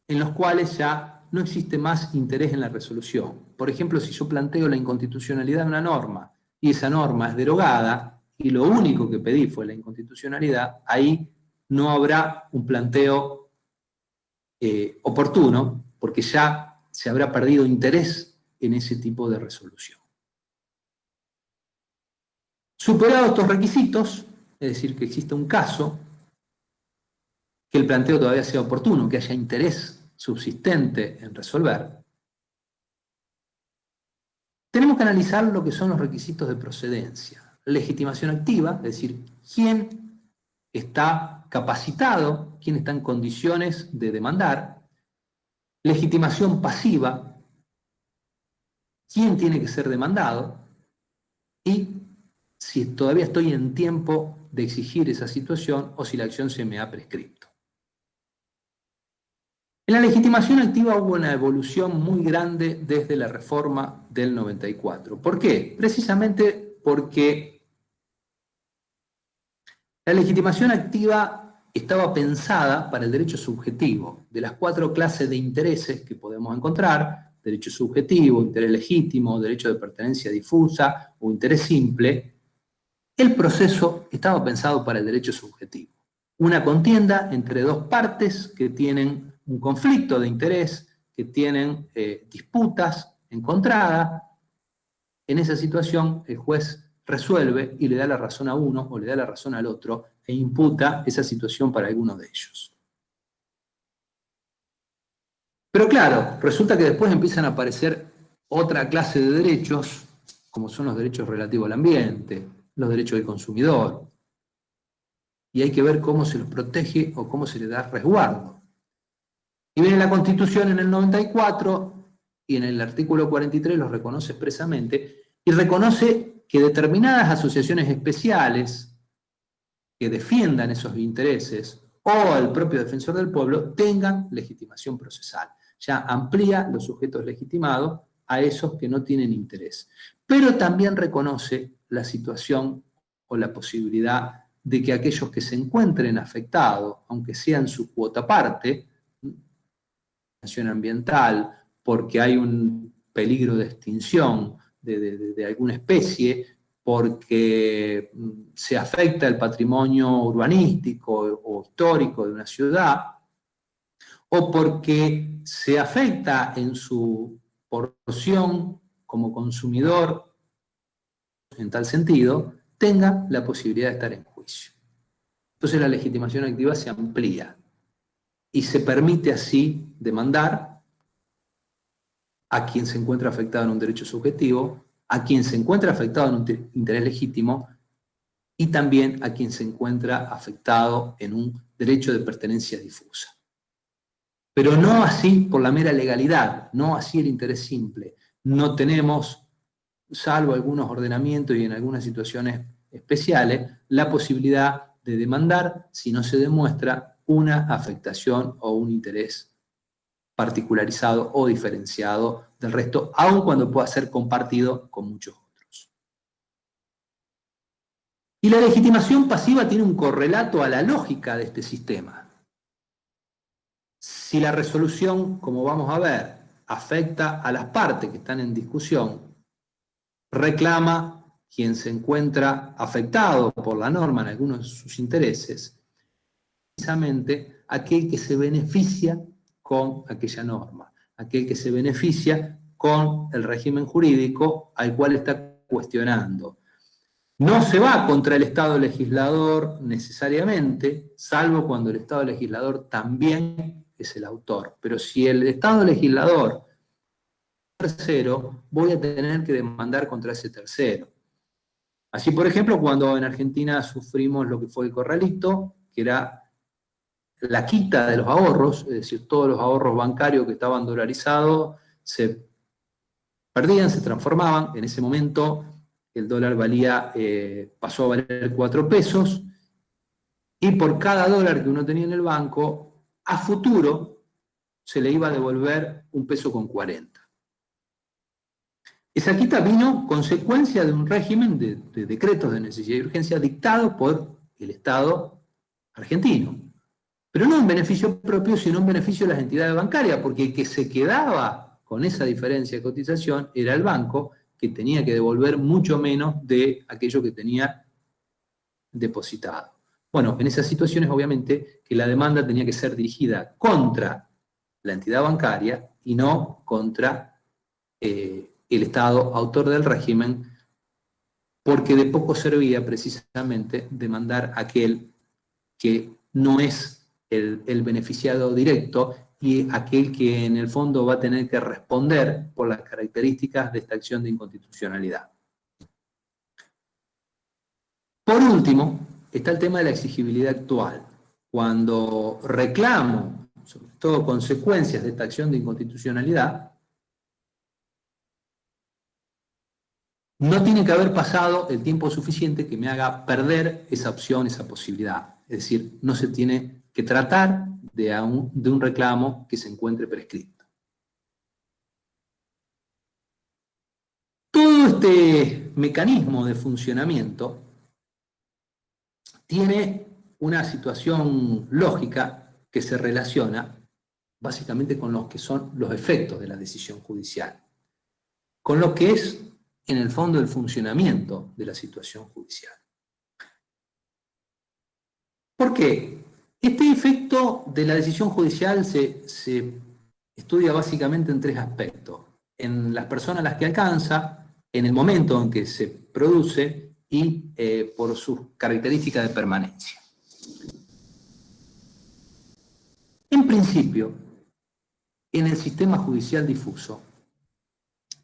[SPEAKER 4] en los cuales ya no existe más interés en la resolución. Por ejemplo, si yo planteo la inconstitucionalidad de una norma y esa norma es derogada y lo único que pedí fue la inconstitucionalidad, ahí no habrá un planteo oportuno porque ya se habrá perdido interés en ese tipo de resolución. Superados estos requisitos, es decir, que exista un caso, que el planteo todavía sea oportuno, que haya interés subsistente en resolver, tenemos que analizar lo que son los requisitos de procedencia. Legitimación activa, es decir, quién está capacitado, quién está en condiciones de demandar. Legitimación pasiva, quién tiene que ser demandado. Y si todavía estoy en tiempo de exigir esa situación o si la acción se me ha prescripto. En la legitimación activa hubo una evolución muy grande desde la reforma del 94. ¿Por qué? Precisamente porque la legitimación activa estaba pensada para el derecho subjetivo. De las 4 clases de intereses que podemos encontrar, derecho subjetivo, interés legítimo, derecho de pertenencia difusa o interés simple, el proceso estaba pensado para el derecho subjetivo. Una contienda entre 2 partes que tienen un conflicto de interés, que tienen disputas encontradas. En esa situación el juez resuelve y le da la razón a uno o le da la razón al otro e imputa esa situación para alguno de ellos. Pero claro, resulta que después empiezan a aparecer otra clase de derechos, como son los derechos relativos al ambiente, los derechos del consumidor, y hay que ver cómo se los protege o cómo se les da resguardo. Y viene la Constitución en el 94 y en el artículo 43 los reconoce expresamente y reconoce que determinadas asociaciones especiales que defiendan esos intereses o el propio defensor del pueblo tengan legitimación procesal. Ya amplía los sujetos legitimados a esos que no tienen interés. Pero también reconoce la situación o la posibilidad de que aquellos que se encuentren afectados, aunque sean su cuota parte, acción ambiental, porque hay un peligro de extinción de alguna especie, porque se afecta el patrimonio urbanístico o histórico de una ciudad, o porque se afecta en su porción como consumidor, en tal sentido, tenga la posibilidad de estar en juicio. Entonces la legitimación activa se amplía y se permite así demandar a quien se encuentra afectado en un derecho subjetivo, a quien se encuentra afectado en un interés legítimo y también a quien se encuentra afectado en un derecho de pertenencia difusa. Pero no así por la mera legalidad, no así el interés simple. No tenemos, salvo algunos ordenamientos y en algunas situaciones especiales, la posibilidad de demandar si no se demuestra una afectación o un interés particularizado o diferenciado del resto, aun cuando pueda ser compartido con muchos otros. Y la legitimación pasiva tiene un correlato a la lógica de este sistema. Si la resolución, como vamos a ver, afecta a las partes que están en discusión, reclama quien se encuentra afectado por la norma en algunos de sus intereses, precisamente aquel que se beneficia con aquella norma, aquel que se beneficia con el régimen jurídico al cual está cuestionando. No se va contra el Estado legislador necesariamente, salvo cuando el Estado legislador también es el autor. Pero si el Estado legislador es tercero, voy a tener que demandar contra ese tercero. Así, por ejemplo, cuando en Argentina sufrimos lo que fue el corralito, que era la quita de los ahorros, es decir, todos los ahorros bancarios que estaban dolarizados se perdían, se transformaban. En ese momento el dólar pasó a valer 4 pesos, y por cada dólar que uno tenía en el banco, a futuro se le iba a devolver 1,40 pesos. Esa quita vino consecuencia de un régimen de decretos de necesidad y urgencia dictado por el Estado argentino. Pero no en beneficio propio, sino en beneficio de las entidades bancarias, porque el que se quedaba con esa diferencia de cotización era el banco, que tenía que devolver mucho menos de aquello que tenía depositado. Bueno, en esas situaciones, obviamente, que la demanda tenía que ser dirigida contra la entidad bancaria y no contra el Estado autor del régimen, porque de poco servía precisamente demandar a aquel que no es el beneficiado directo y aquel que en el fondo va a tener que responder por las características de esta acción de inconstitucionalidad. Por último, está el tema de la exigibilidad actual. Cuando reclamo, sobre todo consecuencias de esta acción de inconstitucionalidad, no tiene que haber pasado el tiempo suficiente que me haga perder esa opción, esa posibilidad. Es decir, no se tiene que tratar de un reclamo que se encuentre prescrito. Todo este mecanismo de funcionamiento tiene una situación lógica que se relaciona básicamente con los que son los efectos de la decisión judicial, con lo que es en el fondo el funcionamiento de la situación judicial. ¿Por qué? Este efecto de la decisión judicial se estudia básicamente en 3 aspectos: en las personas a las que alcanza, en el momento en que se produce y por sus características de permanencia. En principio, en el sistema judicial difuso,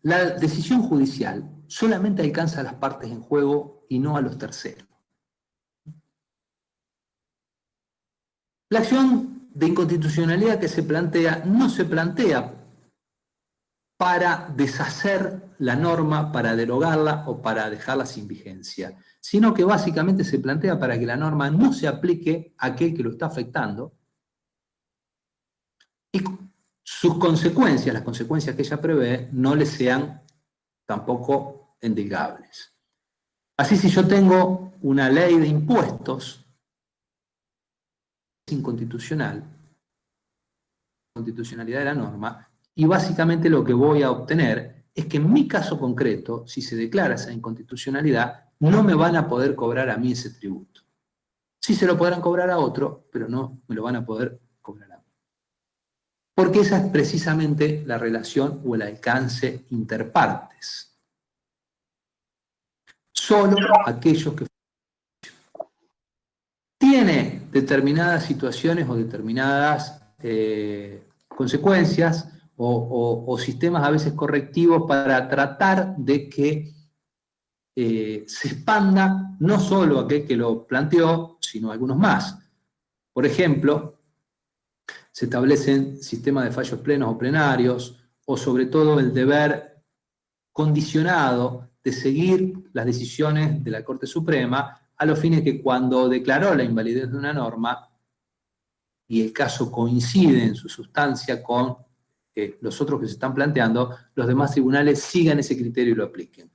[SPEAKER 4] la decisión judicial solamente alcanza a las partes en juego y no a los terceros. La acción de inconstitucionalidad que se plantea no se plantea para deshacer la norma, para derogarla o para dejarla sin vigencia, sino que básicamente se plantea para que la norma no se aplique a aquel que lo está afectando y sus consecuencias, las consecuencias que ella prevé, no le sean tampoco endilgables. Así, si yo tengo una ley de impuestos inconstitucional, constitucionalidad de la norma, y básicamente lo que voy a obtener es que en mi caso concreto, si se declara esa inconstitucionalidad, no me van a poder cobrar a mí ese tributo. Sí se lo podrán cobrar a otro, pero no me lo van a poder cobrar a mí. Porque esa es precisamente la relación o el alcance interpartes. Solo aquellos que tiene determinadas situaciones o determinadas consecuencias o sistemas a veces correctivos para tratar de que se expanda no solo aquel que lo planteó, sino algunos más. Por ejemplo, se establecen sistemas de fallos plenos o plenarios, o sobre todo el deber condicionado de seguir las decisiones de la Corte Suprema, a los fines que cuando declaró la invalidez de una norma, y el caso coincide en su sustancia con los otros que se están planteando, los demás tribunales sigan ese criterio y lo apliquen.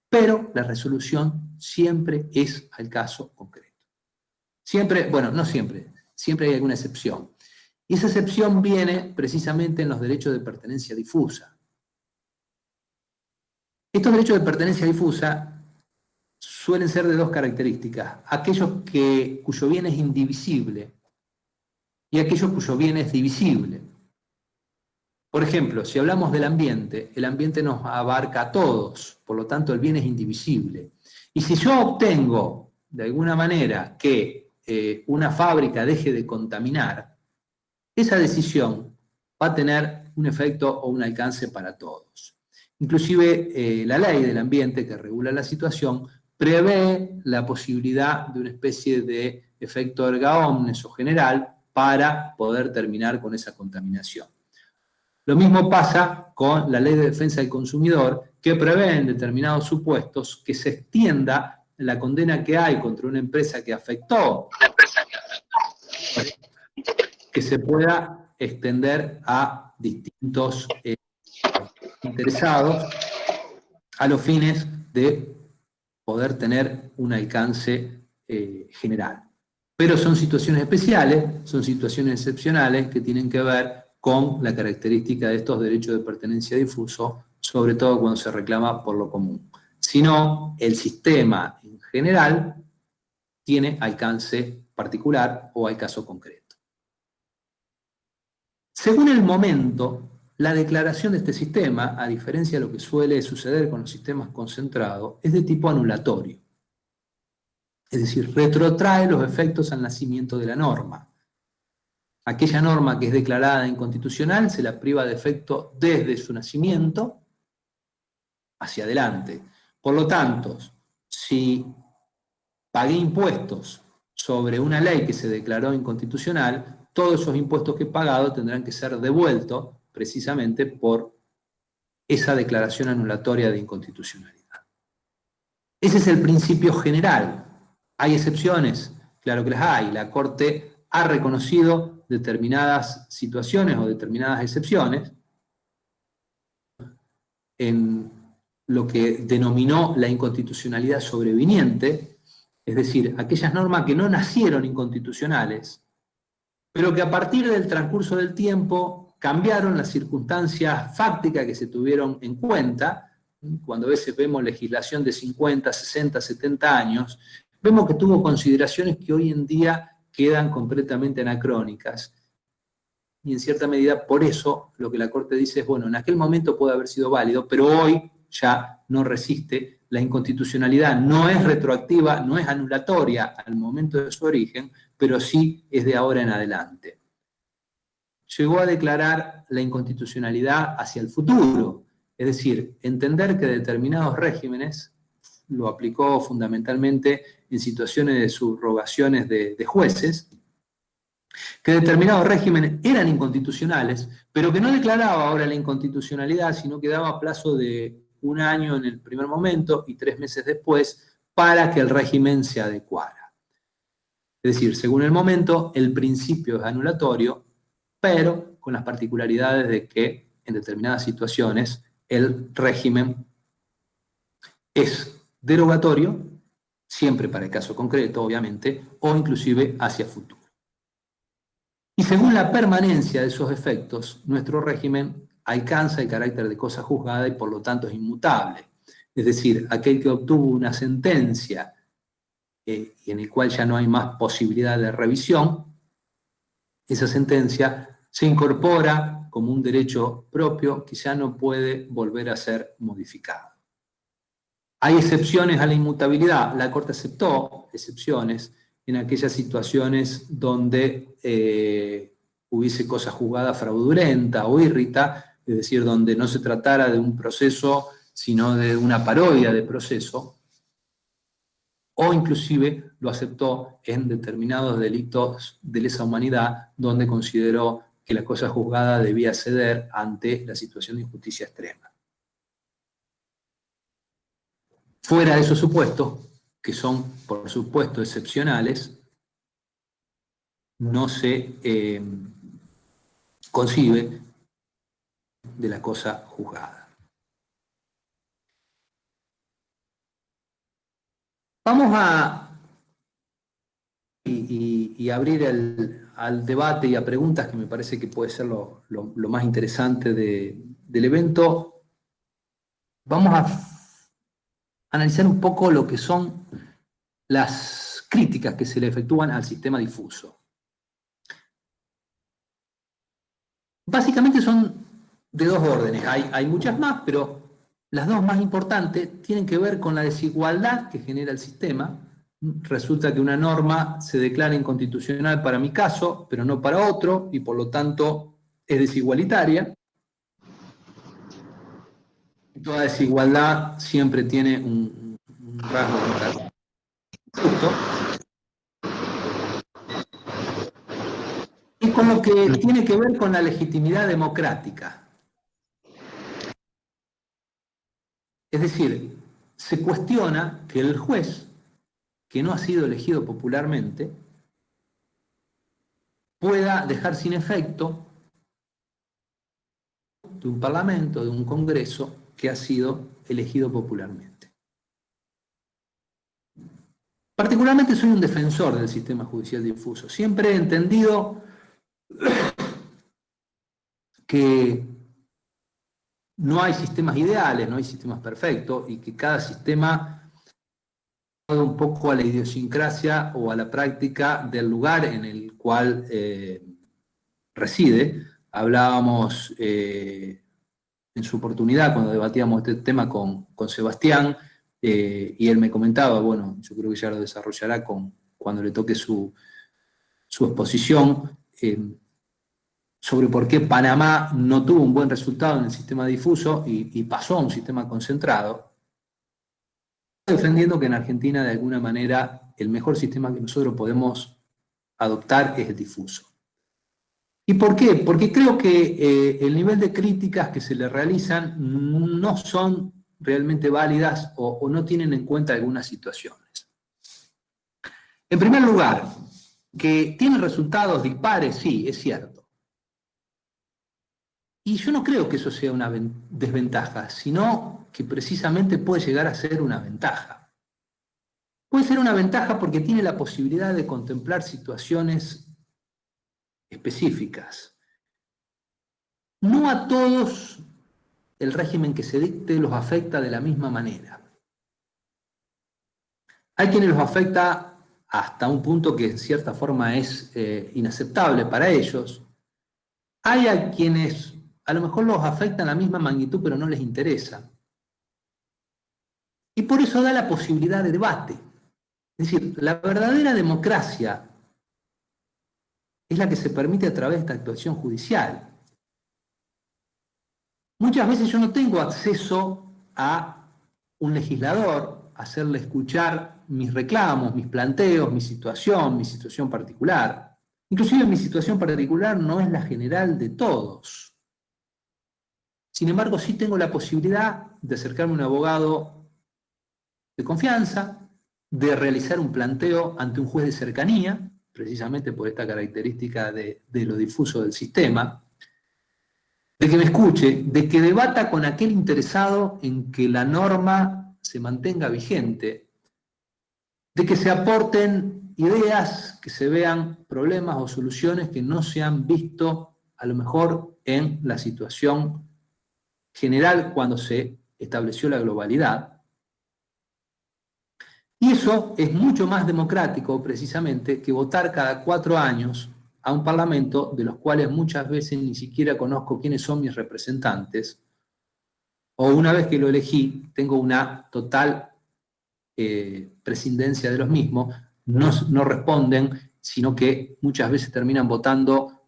[SPEAKER 4] Pero la resolución siempre es al caso concreto. Siempre, bueno, no siempre, siempre hay alguna excepción. Y esa excepción viene precisamente en los derechos de pertenencia difusa. Estos derechos de pertenencia difusa suelen ser de 2 características: aquellos cuyo bien es indivisible y aquellos cuyo bien es divisible. Por ejemplo, si hablamos del ambiente, el ambiente nos abarca a todos, por lo tanto el bien es indivisible. Y si yo obtengo, de alguna manera, que una fábrica deje de contaminar, esa decisión va a tener un efecto o un alcance para todos. Inclusive la ley del ambiente que regula la situación prevé la posibilidad de una especie de efecto erga omnes o general, para poder terminar con esa contaminación. Lo mismo pasa con la Ley de Defensa del Consumidor, que prevé en determinados supuestos que se extienda la condena que hay contra una empresa que afectó, que se pueda extender a distintos interesados a los fines de poder tener un alcance general. Pero son situaciones especiales, son situaciones excepcionales que tienen que ver con la característica de estos derechos de pertenencia difuso, sobre todo cuando se reclama por lo común. Si no, el sistema en general tiene alcance particular o al caso concreto. Según el momento, la declaración de este sistema, a diferencia de lo que suele suceder con los sistemas concentrados, es de tipo anulatorio. Es decir, retrotrae los efectos al nacimiento de la norma. Aquella norma que es declarada inconstitucional se la priva de efecto desde su nacimiento hacia adelante. Por lo tanto, si pagué impuestos sobre una ley que se declaró inconstitucional, todos esos impuestos que he pagado tendrán que ser devueltos precisamente por esa declaración anulatoria de inconstitucionalidad. Ese es el principio general. ¿Hay excepciones? Claro que las hay. La Corte ha reconocido determinadas situaciones o determinadas excepciones en lo que denominó la inconstitucionalidad sobreviniente, es decir, aquellas normas que no nacieron inconstitucionales, pero que a partir del transcurso del tiempo cambiaron las circunstancias fácticas que se tuvieron en cuenta. Cuando a veces vemos legislación de 50, 60, 70 años, vemos que tuvo consideraciones que hoy en día quedan completamente anacrónicas. Y en cierta medida, por eso, lo que la Corte dice es, bueno, en aquel momento puede haber sido válido, pero hoy ya no resiste. La inconstitucionalidad no es retroactiva, no es anulatoria al momento de su origen, pero sí es de ahora en adelante. Llegó a declarar la inconstitucionalidad hacia el futuro, es decir, entender que determinados regímenes, lo aplicó fundamentalmente en situaciones de subrogaciones de jueces, que determinados regímenes eran inconstitucionales, pero que no declaraba ahora la inconstitucionalidad, sino que daba plazo de 1 año en el primer momento y 3 meses después para que el régimen se adecuara. Es decir, según el momento, el principio es anulatorio, pero con las particularidades de que en determinadas situaciones el régimen es derogatorio, siempre para el caso concreto, obviamente, o inclusive hacia futuro. Y según la permanencia de esos efectos, nuestro régimen alcanza el carácter de cosa juzgada y por lo tanto es inmutable. Es decir, aquel que obtuvo una sentencia en el cual ya no hay más posibilidad de revisión, esa sentencia se incorpora como un derecho propio que ya no puede volver a ser modificado. Hay excepciones a la inmutabilidad. La Corte aceptó excepciones en aquellas situaciones donde hubiese cosa juzgada fraudulenta o irrita, es decir, donde no se tratara de un proceso, sino de una parodia de proceso, o inclusive lo aceptó en determinados delitos de lesa humanidad, donde consideró que la cosa juzgada debía ceder ante la situación de injusticia extrema. Fuera de esos supuestos, que son, por supuesto, excepcionales, no se concibe de la cosa juzgada. Vamos a abrir al debate y a preguntas, que me parece que puede ser lo más interesante del evento. Vamos a analizar un poco lo que son las críticas que se le efectúan al sistema difuso. Básicamente son de 2 órdenes, hay muchas más, pero las 2 más importantes tienen que ver con la desigualdad que genera el sistema. Resulta que una norma se declara inconstitucional para mi caso, pero no para otro, y por lo tanto es desigualitaria. Toda desigualdad siempre tiene un rasgo justo. lo que tiene que ver con la legitimidad democrática. Es decir, se cuestiona que el juez, que no ha sido elegido popularmente, pueda dejar sin efecto de un parlamento, de un congreso que ha sido elegido popularmente. Particularmente soy un defensor del sistema judicial difuso. Siempre he entendido que no hay sistemas ideales, no hay sistemas perfectos, y que cada sistema va un poco a la idiosincrasia o a la práctica del lugar en el cual reside. Hablábamos en su oportunidad cuando debatíamos este tema con Sebastián, y él me comentaba, bueno, yo creo que ya lo desarrollará cuando le toque su exposición, sobre por qué Panamá no tuvo un buen resultado en el sistema difuso y pasó a un sistema concentrado, defendiendo que en Argentina de alguna manera el mejor sistema que nosotros podemos adoptar es el difuso. ¿Y por qué? Porque creo que el nivel de críticas que se le realizan no son realmente válidas o no tienen en cuenta algunas situaciones. En primer lugar, que tiene resultados dispares, sí, es cierto. Y yo no creo que eso sea una desventaja, sino que precisamente puede llegar a ser una ventaja. Puede ser una ventaja porque tiene la posibilidad de contemplar situaciones específicas. No a todos el régimen que se dicte los afecta de la misma manera. Hay quienes los afecta hasta un punto que en cierta forma es inaceptable para ellos. Hay a quienes a lo mejor los afecta en la misma magnitud, pero no les interesa. Y por eso da la posibilidad de debate. Es decir, la verdadera democracia es la que se permite a través de esta actuación judicial. Muchas veces yo no tengo acceso a un legislador, a hacerle escuchar mis reclamos, mis planteos, mi situación particular. Inclusive mi situación particular no es la general de todos. Sin embargo, sí tengo la posibilidad de acercarme a un abogado de confianza, de realizar un planteo ante un juez de cercanía, precisamente por esta característica de lo difuso del sistema, de que me escuche, de que debata con aquel interesado en que la norma se mantenga vigente, de que se aporten ideas, que se vean problemas o soluciones que no se han visto a lo mejor en la situación general cuando se estableció la globalidad. Y eso es mucho más democrático, precisamente, que votar cada 4 años a un parlamento de los cuales muchas veces ni siquiera conozco quiénes son mis representantes, o una vez que lo elegí, tengo una total prescindencia de los mismos, no responden, sino que muchas veces terminan votando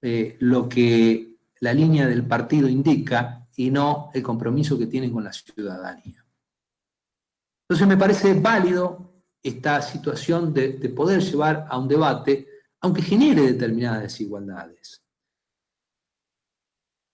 [SPEAKER 4] lo que la línea del partido indica y no el compromiso que tienen con la ciudadanía. Entonces me parece válido esta situación de poder llevar a un debate, aunque genere determinadas desigualdades.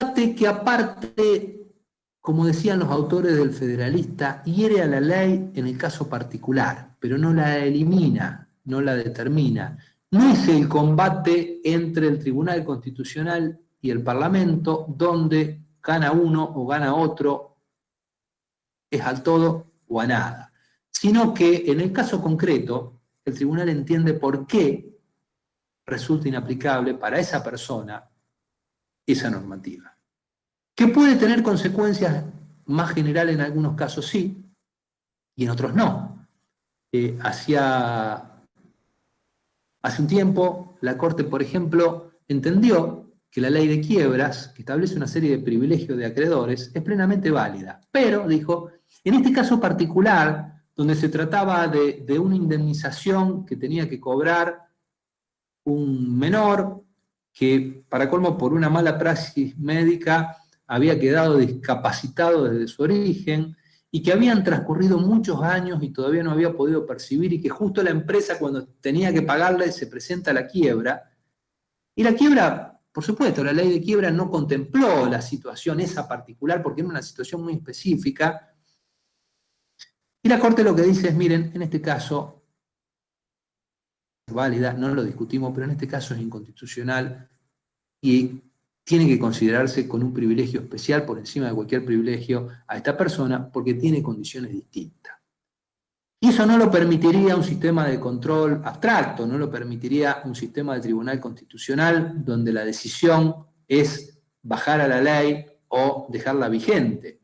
[SPEAKER 4] Un debate que aparte, como decían los autores del Federalista, hiere a la ley en el caso particular, pero no la elimina, no la determina. No es el combate entre el Tribunal Constitucional y el Parlamento, donde gana uno o gana otro, es al todo o a nada, sino que en el caso concreto, el tribunal entiende por qué resulta inaplicable para esa persona esa normativa. Que puede tener consecuencias más generales en algunos casos sí, y en otros no. Hace un tiempo, la Corte, por ejemplo, entendió que la ley de quiebras, que establece una serie de privilegios de acreedores, es plenamente válida. Pero, dijo, en este caso particular, donde se trataba de una indemnización que tenía que cobrar un menor, que para colmo por una mala praxis médica había quedado discapacitado desde su origen, y que habían transcurrido muchos años y todavía no había podido percibir, y que justo la empresa cuando tenía que pagarle se presenta a la quiebra, Y la quiebra, por supuesto, la ley de quiebra no contempló la situación esa particular porque era una situación muy específica. Y la Corte lo que dice es, miren, en este caso, es válida, no lo discutimos, pero en este caso es inconstitucional y tiene que considerarse con un privilegio especial por encima de cualquier privilegio a esta persona porque tiene condiciones distintas. Y eso no lo permitiría un sistema de control abstracto, no lo permitiría un sistema de tribunal constitucional donde la decisión es bajar a la ley o dejarla vigente,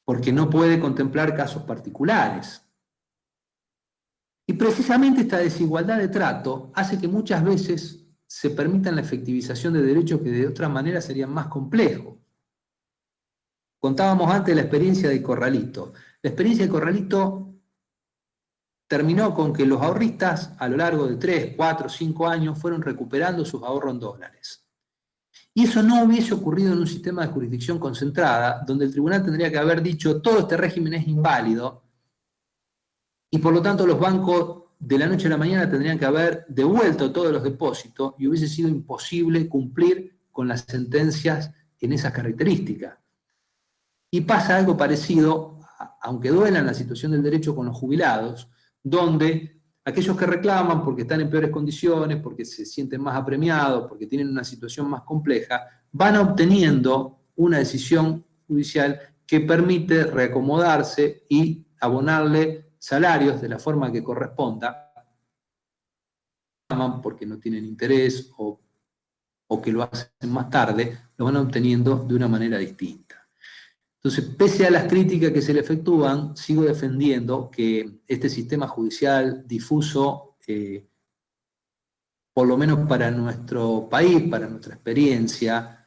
[SPEAKER 4] porque no puede contemplar casos particulares. Y precisamente esta desigualdad de trato hace que muchas veces se permitan la efectivización de derechos que de otra manera serían más complejos. Contábamos antes la experiencia de Corralito. La experiencia de Corralito terminó con que los ahorristas a lo largo de 3, 4, 5 años fueron recuperando sus ahorros en dólares. Y eso no hubiese ocurrido en un sistema de jurisdicción concentrada, donde el tribunal tendría que haber dicho todo este régimen es inválido y por lo tanto los bancos de la noche a la mañana tendrían que haber devuelto todos los depósitos y hubiese sido imposible cumplir con las sentencias en esas características. Y pasa algo parecido, aunque duela en la situación del derecho con los jubilados, donde aquellos que reclaman porque están en peores condiciones, porque se sienten más apremiados, porque tienen una situación más compleja, van obteniendo una decisión judicial que permite reacomodarse y abonarle salarios de la forma que corresponda, porque no tienen interés o que lo hacen más tarde, lo van obteniendo de una manera distinta. Entonces, pese a las críticas que se le efectúan, sigo defendiendo que este sistema judicial difuso, por lo menos para nuestro país, para nuestra experiencia,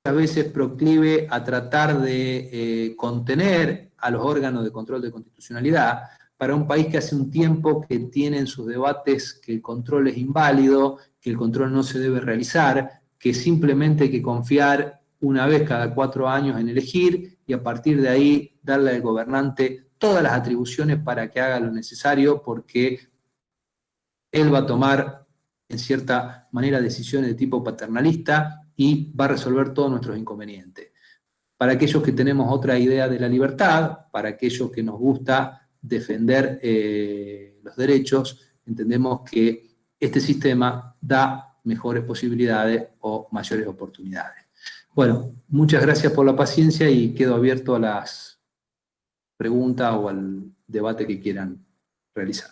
[SPEAKER 4] a veces proclive a tratar de contener a los órganos de control de constitucionalidad para un país que hace un tiempo que tiene en sus debates que el control es inválido, que el control no se debe realizar, que simplemente hay que confiar una vez cada 4 años en elegir y a partir de ahí darle al gobernante todas las atribuciones para que haga lo necesario porque él va a tomar en cierta manera decisiones de tipo paternalista y va a resolver todos nuestros inconvenientes. Para aquellos que tenemos otra idea de la libertad, para aquellos que nos gusta defender los derechos, entendemos que este sistema da mejores posibilidades o mayores oportunidades. Bueno, muchas gracias por la paciencia y quedo abierto a las preguntas o al debate que quieran realizar.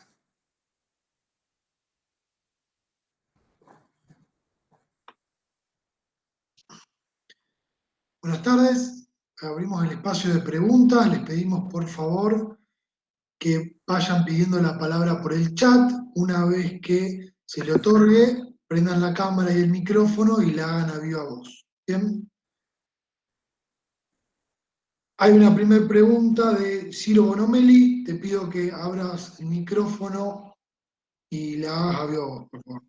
[SPEAKER 5] Buenas tardes, abrimos el espacio de preguntas, les pedimos por favor que vayan pidiendo la palabra por el chat, una vez que se le otorgue, prendan la cámara y el micrófono y la hagan a viva voz. ¿Bien? Hay una primera pregunta de Ciro Bonomelli, te pido que abras el micrófono y la hagas a viva voz, por favor.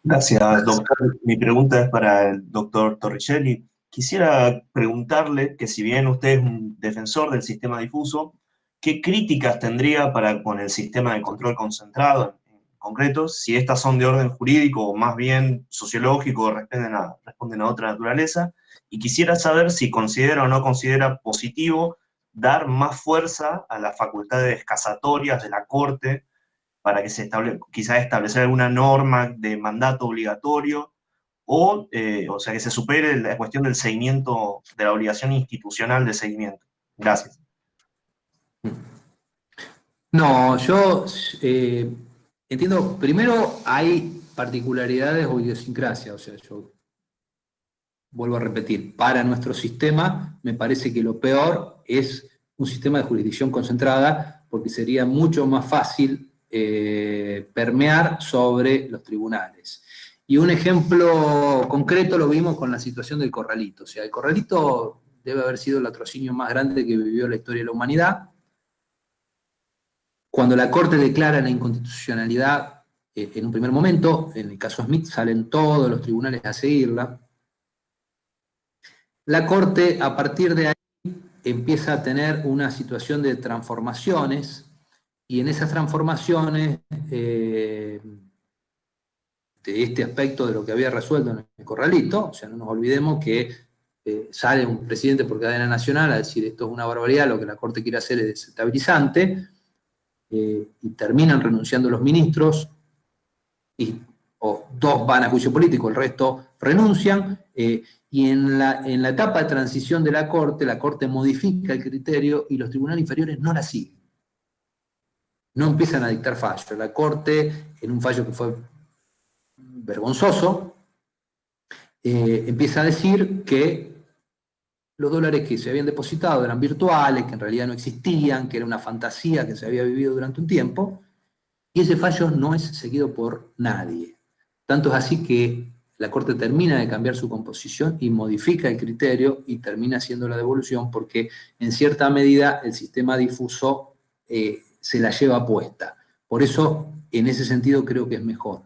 [SPEAKER 6] Gracias, doctor. Mi pregunta es para el doctor Torricelli. Quisiera preguntarle que si bien usted es un defensor del sistema difuso, ¿qué críticas tendría para con el sistema de control concentrado en concreto? Si estas son de orden jurídico o más bien sociológico o responden a otra naturaleza. Y quisiera saber si considera o no considera positivo dar más fuerza a las facultades casatorias de la Corte para que se quizás establecer alguna norma de mandato obligatorio, o sea, que se supere la cuestión del seguimiento, de la obligación institucional de seguimiento. Gracias.
[SPEAKER 4] No, yo entiendo, primero hay particularidades o idiosincrasia, o sea, yo vuelvo a repetir, para nuestro sistema me parece que lo peor es un sistema de jurisdicción concentrada porque sería mucho más fácil permear sobre los tribunales. Y un ejemplo concreto lo vimos con la situación del Corralito. O sea, el Corralito debe haber sido el latrocinio más grande que vivió la historia de la humanidad. Cuando la Corte declara la inconstitucionalidad en un primer momento, en el caso Smith salen todos los tribunales a seguirla. La Corte, a partir de ahí, empieza a tener una situación de transformaciones, y en esas transformaciones este aspecto de lo que había resuelto en el Corralito. O sea, no nos olvidemos que sale un presidente por cadena nacional a decir esto es una barbaridad, lo que la Corte quiere hacer es desestabilizante, y terminan renunciando los ministros, o dos van a juicio político, el resto renuncian, y en la etapa de transición de la Corte modifica el criterio y los tribunales inferiores no la siguen. No empiezan a dictar fallos. La Corte, en un fallo que fue vergonzoso, empieza a decir que los dólares que se habían depositado eran virtuales, que en realidad no existían, que era una fantasía que se había vivido durante un tiempo, y ese fallo no es seguido por nadie. Tanto es así que la Corte termina de cambiar su composición y modifica el criterio y termina haciendo la devolución porque en cierta medida el sistema difuso se la lleva puesta. Por eso, en ese sentido, creo que es mejor.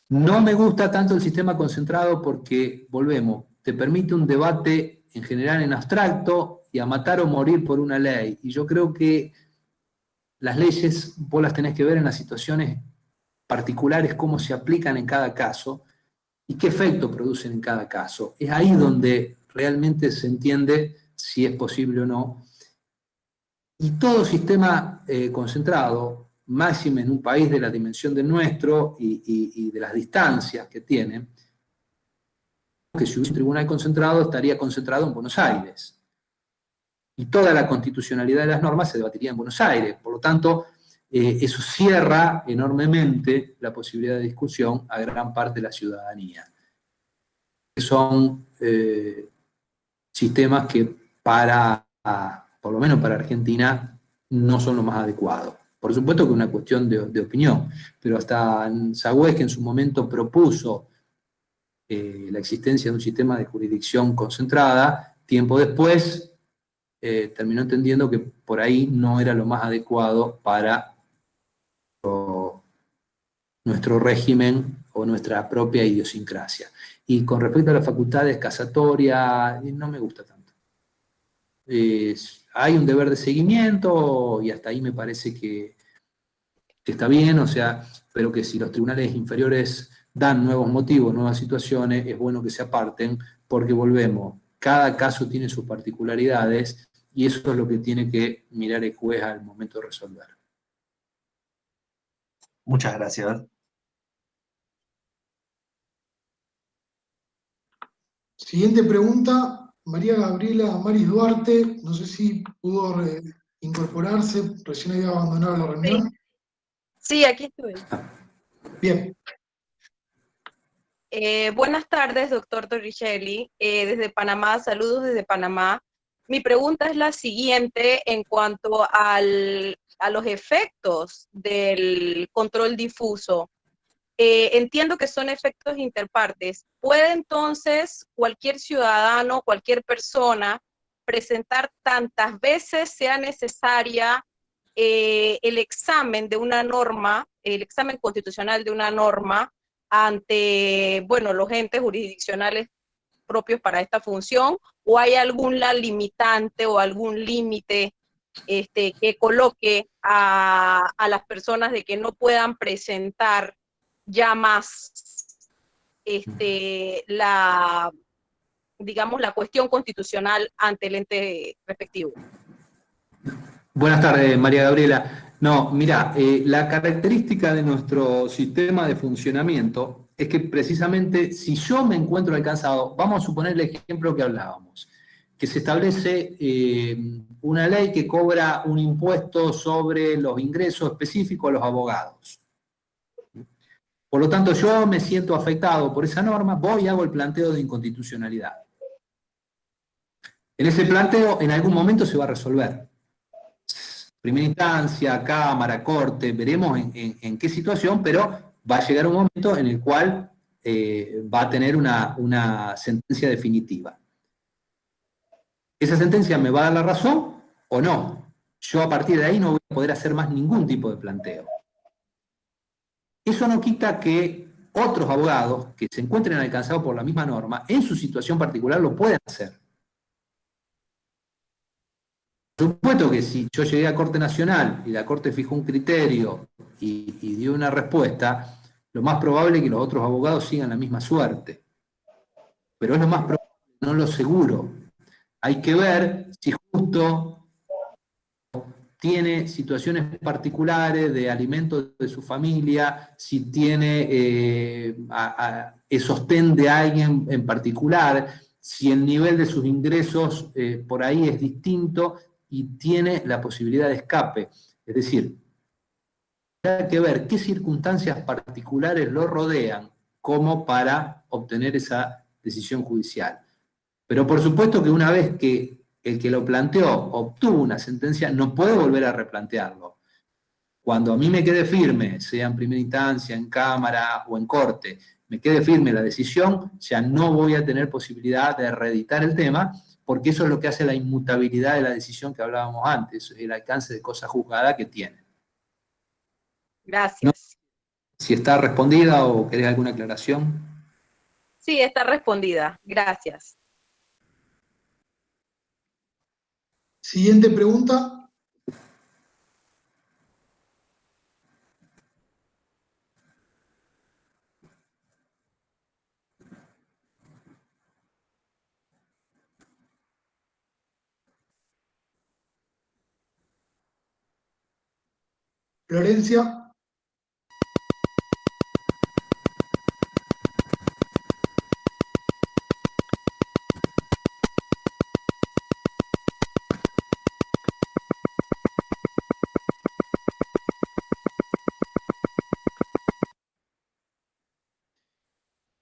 [SPEAKER 4] No me gusta tanto el sistema concentrado porque, volvemos, te permite un debate en general en abstracto y a matar o morir por una ley. Y yo creo que las leyes vos las tenés que ver en las situaciones particulares, cómo se aplican en cada caso y qué efecto producen en cada caso. Es ahí donde realmente se entiende si es posible o no. Y todo sistema concentrado, máximo en un país de la dimensión del nuestro y de las distancias que tiene, que si hubiese un tribunal concentrado estaría concentrado en Buenos Aires. Y toda la constitucionalidad de las normas se debatiría en Buenos Aires. Por lo tanto, eso cierra enormemente la posibilidad de discusión a gran parte de la ciudadanía. Son sistemas que por lo menos para Argentina, no son lo más adecuados. Por supuesto que es una cuestión de opinión, pero hasta Sagüez, que en su momento propuso la existencia de un sistema de jurisdicción concentrada, tiempo después terminó entendiendo que por ahí no era lo más adecuado para nuestro régimen o nuestra propia idiosincrasia. Y con respecto a las facultades casatorias, no me gusta tanto. Hay un deber de seguimiento y hasta ahí me parece que está bien, o sea, pero que si los tribunales inferiores dan nuevos motivos, nuevas situaciones, es bueno que se aparten, porque volvemos, cada caso tiene sus particularidades y eso es lo que tiene que mirar el juez al momento de resolver.
[SPEAKER 6] Muchas gracias.
[SPEAKER 5] Siguiente pregunta, María Gabriela Amaris Duarte, no sé si pudo incorporarse, recién había abandonado la reunión.
[SPEAKER 7] Sí, aquí estoy.
[SPEAKER 5] Bien.
[SPEAKER 7] Buenas tardes, doctor Torricelli. Desde Panamá, saludos desde Panamá. Mi pregunta es la siguiente en cuanto a los efectos del control difuso. Entiendo que son efectos interpartes. ¿Puede entonces cualquier ciudadano, cualquier persona presentar tantas veces sea necesaria el examen de una norma, el examen constitucional de una norma ante, bueno, los entes jurisdiccionales propios para esta función, o hay alguna limitante o algún límite que coloque a las personas de que no puedan presentar ya más digamos, la cuestión constitucional ante el ente respectivo?
[SPEAKER 4] Buenas tardes, María Gabriela. No, mira, la característica de nuestro sistema de funcionamiento es que precisamente si yo me encuentro alcanzado, vamos a suponer el ejemplo que hablábamos, que se establece una ley que cobra un impuesto sobre los ingresos específicos a los abogados. Por lo tanto, yo me siento afectado por esa norma, voy y hago el planteo de inconstitucionalidad. En ese planteo, en algún momento se va a resolver. Primera instancia, Cámara, Corte, veremos en qué situación, pero va a llegar un momento en el cual va a tener una sentencia definitiva. ¿Esa sentencia me va a dar la razón o no? Yo a partir de ahí no voy a poder hacer más ningún tipo de planteo. Eso no quita que otros abogados que se encuentren alcanzados por la misma norma, en su situación particular lo puedan hacer. Por supuesto que si yo llegué a Corte Nacional y la Corte fijó un criterio y dio una respuesta, lo más probable es que los otros abogados sigan la misma suerte. Pero es lo más probable, no lo seguro. Hay que ver si justo tiene situaciones particulares de alimentos de su familia, si tiene el sostén de alguien en particular, si el nivel de sus ingresos por ahí es distinto y tiene la posibilidad de escape. Es decir, hay que ver qué circunstancias particulares lo rodean como para obtener esa decisión judicial. Pero por supuesto que una vez que el que lo planteó obtuvo una sentencia, no puede volver a replantearlo. Cuando a mí me quede firme, sea en primera instancia, en cámara o en corte, me quede firme la decisión, ya no voy a tener posibilidad de reeditar el tema, porque eso es lo que hace la inmutabilidad de la decisión que hablábamos antes, el alcance de cosa juzgada que tiene.
[SPEAKER 7] Gracias.
[SPEAKER 4] ¿No? Si está respondida o querés alguna aclaración.
[SPEAKER 7] Sí, está respondida. Gracias.
[SPEAKER 5] Siguiente pregunta. Florencia.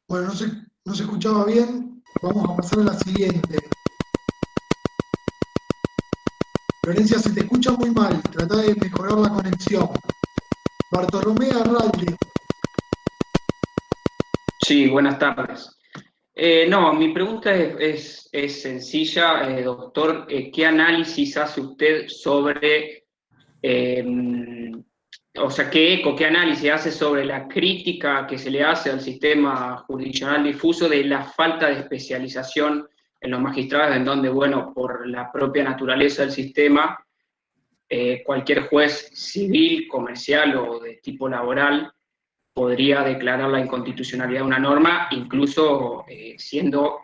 [SPEAKER 5] Bueno, no se escuchaba bien. Vamos a pasar a la siguiente. Florencia, se te escucha muy mal. Trata de mejorar la conexión. Bartolomé Arralde.
[SPEAKER 8] Sí, buenas tardes. No, mi pregunta es sencilla, doctor. ¿Qué análisis hace usted sobre, o sea, qué análisis hace sobre la crítica que se le hace al sistema jurisdiccional difuso de la falta de especialización en los magistrados, en donde, bueno, por la propia naturaleza del sistema, cualquier juez civil, comercial o de tipo laboral podría declarar la inconstitucionalidad de una norma, incluso siendo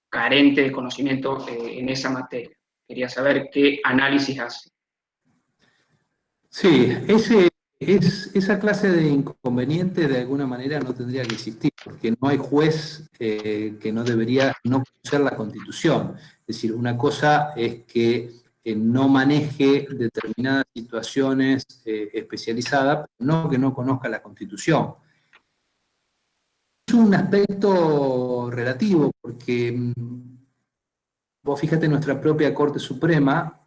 [SPEAKER 8] carente de conocimiento en esa materia? Quería saber qué análisis hace.
[SPEAKER 4] Sí, esa clase de inconveniente de alguna manera no tendría que existir, porque no hay juez que no debería no conocer la Constitución. Es decir, una cosa es que no maneje determinadas situaciones especializadas, no que no conozca la Constitución. Es un aspecto relativo, porque vos fíjate, nuestra propia Corte Suprema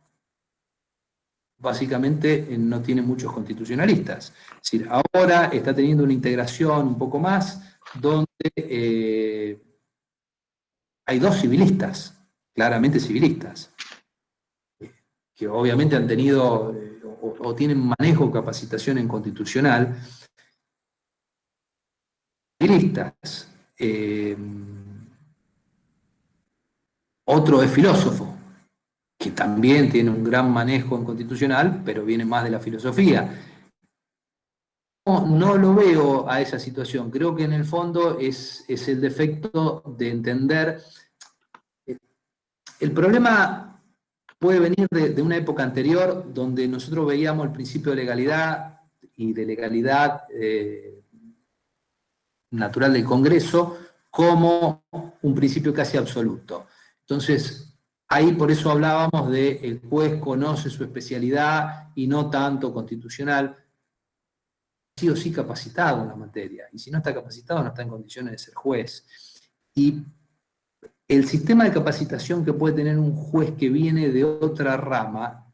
[SPEAKER 4] básicamente no tiene muchos constitucionalistas. Es decir, ahora está teniendo una integración un poco más, donde hay dos civilistas, claramente civilistas, que obviamente han tenido o tienen manejo o capacitación en constitucional. Civilistas. Otro es filósofo, que también tiene un gran manejo en constitucional, pero viene más de la filosofía. No lo veo a esa situación. Creo que en el fondo es el defecto de entender. El problema puede venir de una época anterior, donde nosotros veíamos el principio de legalidad y de legalidad natural del Congreso como un principio casi absoluto. Entonces, ahí por eso hablábamos de el juez conoce su especialidad y no tanto constitucional, sí o sí capacitado en la materia, y si no está capacitado no está en condiciones de ser juez. Y el sistema de capacitación que puede tener un juez que viene de otra rama,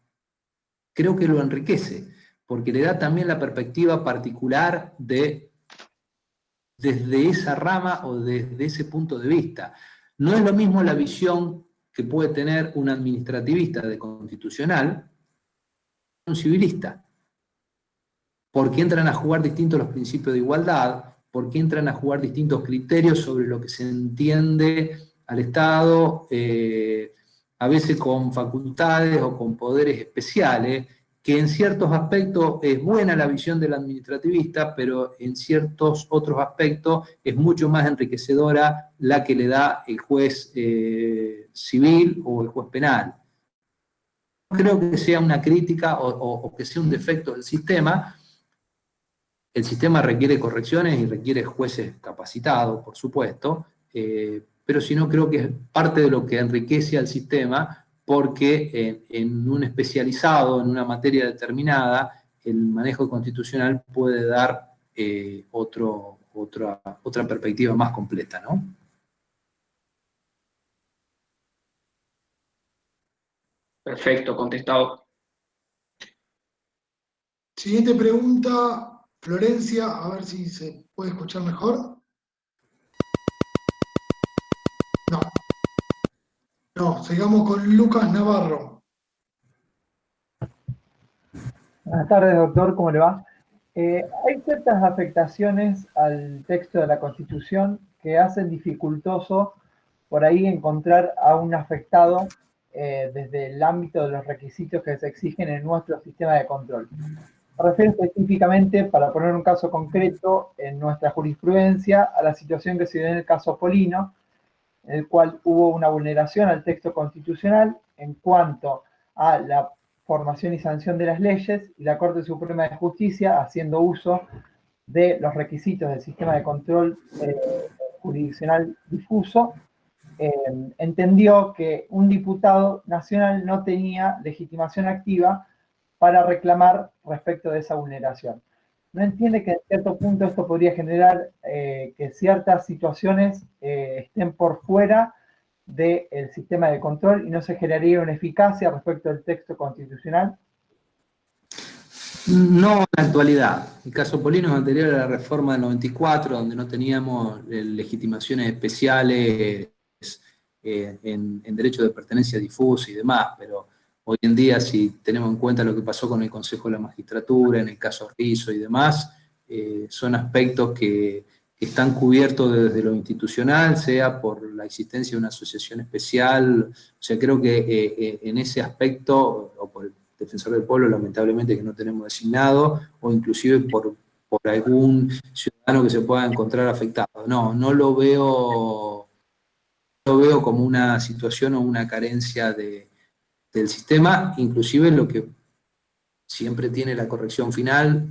[SPEAKER 4] creo que lo enriquece, porque le da también la perspectiva particular desde esa rama o desde ese punto de vista. No es lo mismo la visión que puede tener un administrativista de constitucional que un civilista, porque entran a jugar distintos los principios de igualdad, porque entran a jugar distintos criterios sobre lo que se entiende al Estado, a veces con facultades o con poderes especiales, que en ciertos aspectos es buena la visión del administrativista, pero en ciertos otros aspectos es mucho más enriquecedora la que le da el juez civil o el juez penal. No creo que sea una crítica o que sea un defecto del sistema. El sistema requiere correcciones y requiere jueces capacitados, por supuesto, pero si no creo que es parte de lo que enriquece al sistema, porque en un especializado, en una materia determinada, el manejo constitucional puede dar otra perspectiva más completa, ¿no?
[SPEAKER 8] Perfecto, contestado.
[SPEAKER 5] Siguiente pregunta, Florencia, a ver si se puede escuchar mejor. No. No, sigamos con Lucas Navarro.
[SPEAKER 9] Buenas tardes, doctor, ¿cómo le va? Hay ciertas afectaciones al texto de la Constitución que hacen dificultoso por ahí encontrar a un afectado desde el ámbito de los requisitos que se exigen en nuestro sistema de control. Me refiero específicamente, para poner un caso concreto, en nuestra jurisprudencia, a la situación que se dio en el caso Polino, en el cual hubo una vulneración al texto constitucional en cuanto a la formación y sanción de las leyes, y la Corte Suprema de Justicia, haciendo uso de los requisitos del sistema de control jurisdiccional difuso, entendió que un diputado nacional no tenía legitimación activa para reclamar respecto de esa vulneración. ¿No entiende que en cierto punto esto podría generar que ciertas situaciones estén por fuera del sistema de control y no se generaría una eficacia respecto del texto constitucional?
[SPEAKER 4] No en la actualidad. El caso Polino es anterior a la reforma del 94, donde no teníamos legitimaciones especiales en derecho de pertenencia difusa y demás, pero hoy en día, si tenemos en cuenta lo que pasó con el Consejo de la Magistratura, en el caso Rizzo y demás, son aspectos que están cubiertos desde lo institucional, sea por la existencia de una asociación especial. O sea, creo que en ese aspecto, o por el Defensor del Pueblo, lamentablemente, que no tenemos designado, o inclusive por algún ciudadano que se pueda encontrar afectado. No lo veo como una situación o una carencia del sistema, inclusive lo que siempre tiene la corrección final,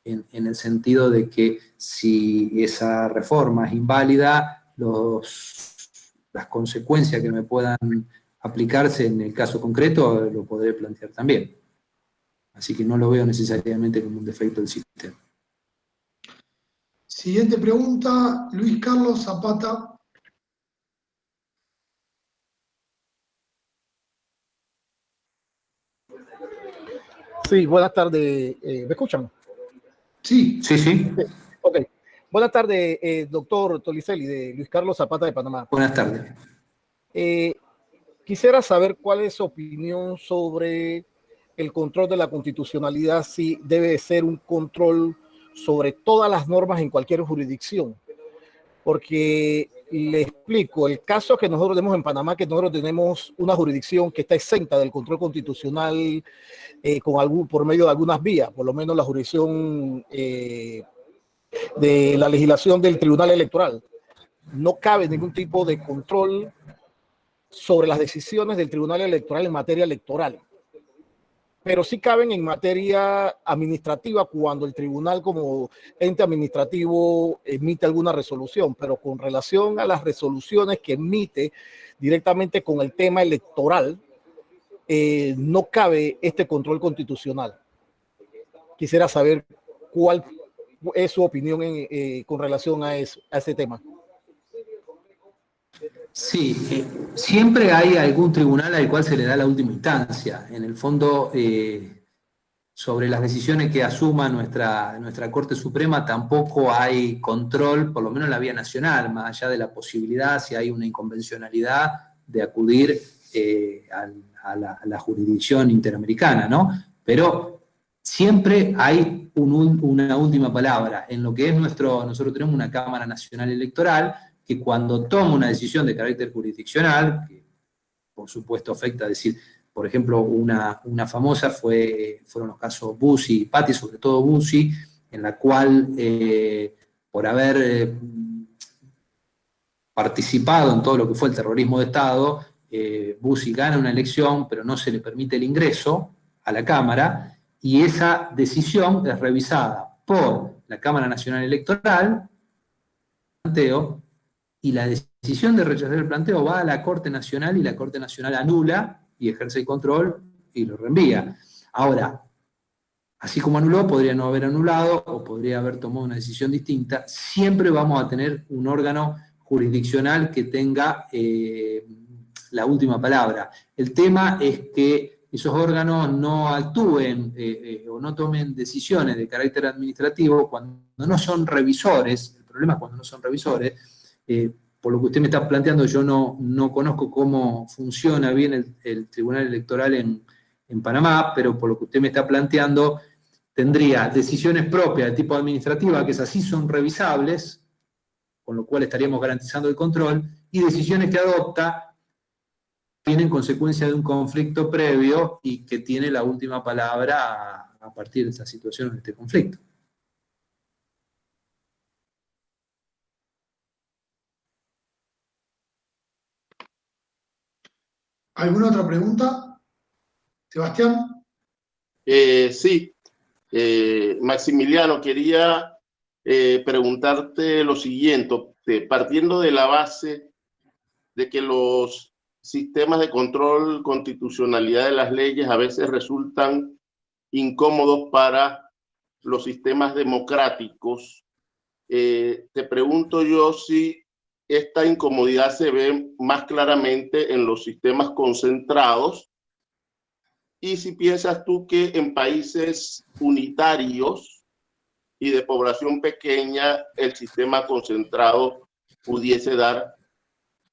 [SPEAKER 4] en el sentido de que si esa reforma es inválida, las consecuencias que me puedan aplicarse en el caso concreto lo podré plantear también. Así que no lo veo necesariamente como un defecto del sistema.
[SPEAKER 5] Siguiente pregunta, Luis Carlos Zapata.
[SPEAKER 10] Sí, buenas tardes. ¿Me escuchan?
[SPEAKER 5] Sí.
[SPEAKER 4] Sí.
[SPEAKER 10] Ok. Buenas tardes, doctor Torricelli, de Luis Carlos Zapata de Panamá.
[SPEAKER 4] Buenas tardes.
[SPEAKER 10] Quisiera saber cuál es su opinión sobre el control de la constitucionalidad, si debe ser un control sobre todas las normas en cualquier jurisdicción. Porque le explico, el caso que nosotros tenemos en Panamá, que nosotros tenemos una jurisdicción que está exenta del control constitucional por medio de algunas vías, por lo menos la jurisdicción de la legislación del Tribunal Electoral. No cabe ningún tipo de control sobre las decisiones del Tribunal Electoral en materia electoral, pero sí caben en materia administrativa cuando el tribunal como ente administrativo emite alguna resolución, pero con relación a las resoluciones que emite directamente con el tema electoral, no cabe este control constitucional. Quisiera saber cuál es su opinión con relación a ese tema.
[SPEAKER 4] Sí, siempre hay algún tribunal al cual se le da la última instancia. En el fondo, sobre las decisiones que asuma nuestra Corte Suprema tampoco hay control, por lo menos en la vía nacional, más allá de la posibilidad, si hay una inconvencionalidad, de acudir a la jurisdicción interamericana, ¿no? Pero siempre hay una última palabra. En lo que es nosotros tenemos una Cámara Nacional Electoral, que cuando toma una decisión de carácter jurisdiccional, que por supuesto afecta, es decir, Por ejemplo, una famosa fueron los casos Bussi y Patti, sobre todo Bussi, en la cual, por haber participado en todo lo que fue el terrorismo de Estado, Bussi gana una elección, pero no se le permite el ingreso a la Cámara, y esa decisión es revisada por la Cámara Nacional Electoral, y la decisión de rechazar el planteo va a la Corte Nacional, y la Corte Nacional anula y ejerce el control y lo reenvía. Ahora, así como anuló, podría no haber anulado o podría haber tomado una decisión distinta. Siempre vamos a tener un órgano jurisdiccional que tenga la última palabra. El tema es que esos órganos no actúen o no tomen decisiones de carácter administrativo cuando no son revisores. El problema es cuando no son revisores. Por lo que usted me está planteando, yo no conozco cómo funciona bien el Tribunal Electoral en Panamá, pero por lo que usted me está planteando, tendría decisiones propias de tipo administrativa, que esas sí son revisables, con lo cual estaríamos garantizando el control, y decisiones que adopta tienen consecuencia de un conflicto previo y que tiene la última palabra a partir de esa situación, de este conflicto.
[SPEAKER 5] ¿Alguna otra pregunta? Sebastián.
[SPEAKER 3] Sí, Maximiliano, quería preguntarte lo siguiente, partiendo de la base de que los sistemas de control constitucionalidad de las leyes a veces resultan incómodos para los sistemas democráticos, te pregunto yo si esta incomodidad se ve más claramente en los sistemas concentrados, y si piensas tú que en países unitarios y de población pequeña el sistema concentrado pudiese dar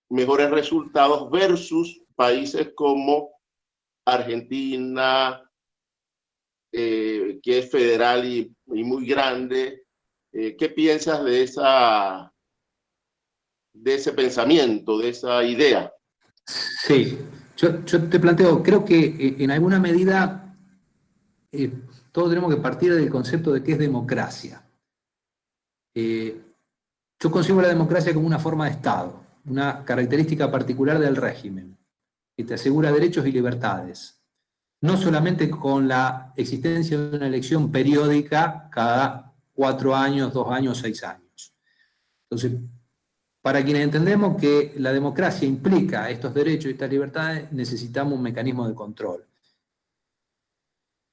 [SPEAKER 3] mejores resultados versus países como Argentina, que es federal y muy grande. ¿Qué piensas de ese pensamiento, de esa idea?
[SPEAKER 4] Sí, yo te planteo, creo que en alguna medida todos tenemos que partir del concepto de qué es democracia. Yo concibo la democracia como una forma de Estado, una característica particular del régimen, que te asegura derechos y libertades, no solamente con la existencia de una elección periódica cada 4 años, 2 años, 6 años. Entonces, para quienes entendemos que la democracia implica estos derechos y estas libertades, necesitamos un mecanismo de control.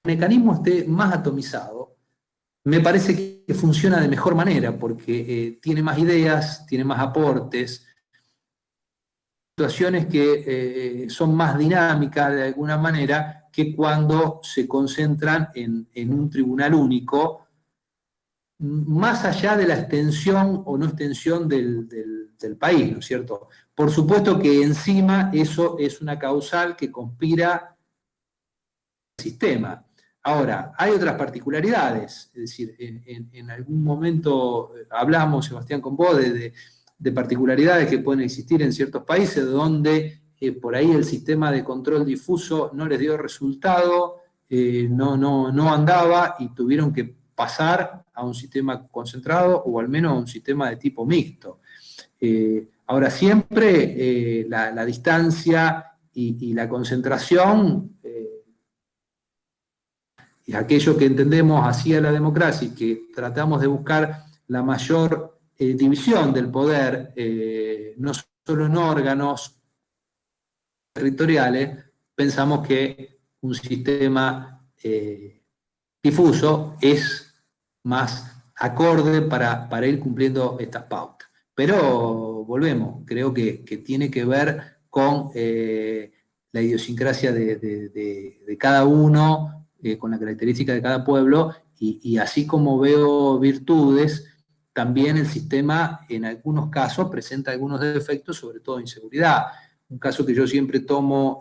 [SPEAKER 4] El mecanismo esté más atomizado, me parece que funciona de mejor manera, porque tiene más ideas, tiene más aportes, situaciones que son más dinámicas de alguna manera que cuando se concentran en un tribunal único, más allá de la extensión o no extensión del país, ¿no es cierto? Por supuesto que encima eso es una causal que conspira el sistema. Ahora, hay otras particularidades, es decir, en algún momento hablamos, Sebastián, con vos, de particularidades que pueden existir en ciertos países donde por ahí el sistema de control difuso no les dio resultado, no andaba y tuvieron que pasar a un sistema concentrado o al menos a un sistema de tipo mixto. Ahora, siempre la distancia y la concentración es aquello que entendemos hacia la democracia y que tratamos de buscar la mayor división del poder, no solo en órganos territoriales, pensamos que un sistema difuso es más acorde para ir cumpliendo estas pautas. Pero volvemos, creo que tiene que ver con la idiosincrasia de cada uno, con la característica de cada pueblo, y así como veo virtudes, también el sistema en algunos casos presenta algunos defectos, sobre todo inseguridad. Un caso que yo siempre tomo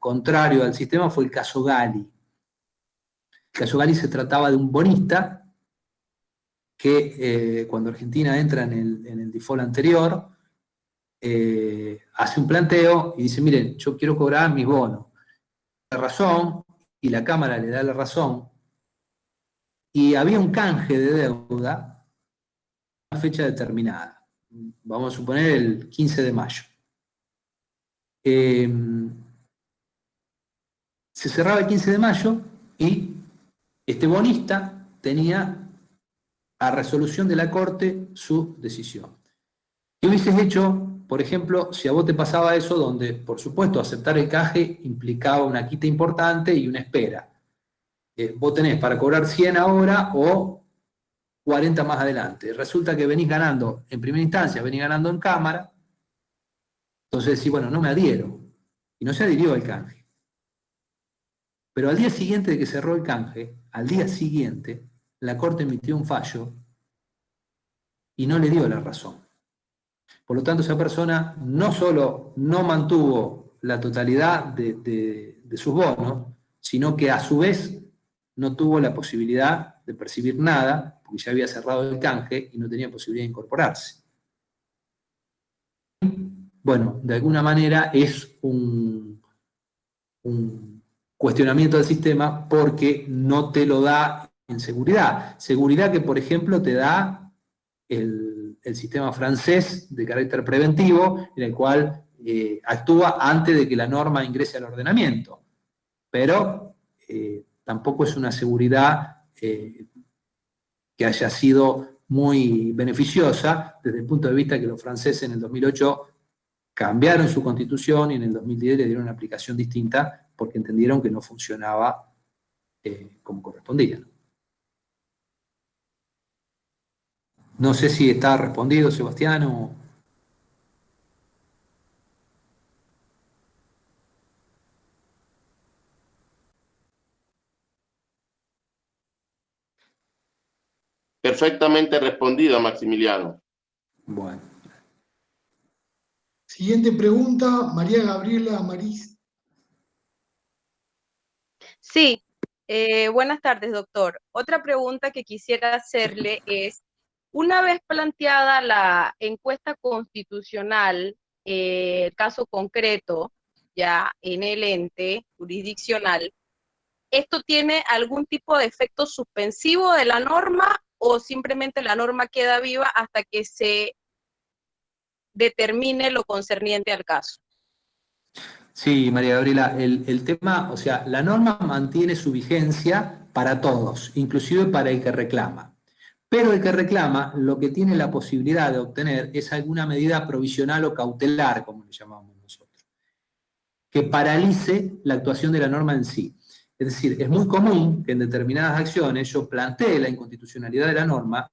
[SPEAKER 4] contrario al sistema fue el caso Gali. El caso Gali se trataba de un bonista que cuando Argentina entra en el default anterior, hace un planteo y dice, miren, yo quiero cobrar mis bonos. razón y la Cámara le da la razón, y había un canje de deuda a una fecha determinada, vamos a suponer el 15 de mayo. Se cerraba el 15 de mayo y este bonista tenía a resolución de la Corte su decisión. ¿Qué hubieses hecho, por ejemplo, si a vos te pasaba eso, donde, por supuesto, aceptar el canje implicaba una quita importante y una espera? Vos tenés para cobrar 100 ahora o 40 más adelante. Resulta que venís ganando, en primera instancia, venís ganando en Cámara, entonces decís, bueno, no me adhiero. Y no se adhirió al canje. Pero al día siguiente de que cerró el canje, al día siguiente, la Corte emitió un fallo y no le dio la razón. Por lo tanto, esa persona no solo no mantuvo la totalidad de sus bonos, sino que a su vez no tuvo la posibilidad de percibir nada, porque ya había cerrado el canje y no tenía posibilidad de incorporarse. Bueno, de alguna manera es un cuestionamiento del sistema porque no te lo da en seguridad. Seguridad que, por ejemplo, te da el sistema francés de carácter preventivo, en el cual actúa antes de que la norma ingrese al ordenamiento. Pero tampoco es una seguridad que haya sido muy beneficiosa desde el punto de vista que los franceses en el 2008 cambiaron su constitución y en el 2010 le dieron una aplicación distinta porque entendieron que no funcionaba como correspondía. No sé si está respondido, Sebastián, o...
[SPEAKER 3] Perfectamente respondido, Maximiliano.
[SPEAKER 4] Bueno.
[SPEAKER 5] Siguiente pregunta, María Gabriela Amariz.
[SPEAKER 7] Sí, buenas tardes, doctor. Otra pregunta que quisiera hacerle es, una vez planteada la encuesta constitucional, el caso concreto, ya en el ente jurisdiccional, ¿esto tiene algún tipo de efecto suspensivo de la norma o simplemente la norma queda viva hasta que se determine lo concerniente al caso?
[SPEAKER 4] Sí, María Gabriela, el tema, o sea, la norma mantiene su vigencia para todos, inclusive para el que reclama. Pero el que reclama lo que tiene la posibilidad de obtener es alguna medida provisional o cautelar, como le llamamos nosotros, que paralice la actuación de la norma en sí. Es decir, es muy común que en determinadas acciones yo plantee la inconstitucionalidad de la norma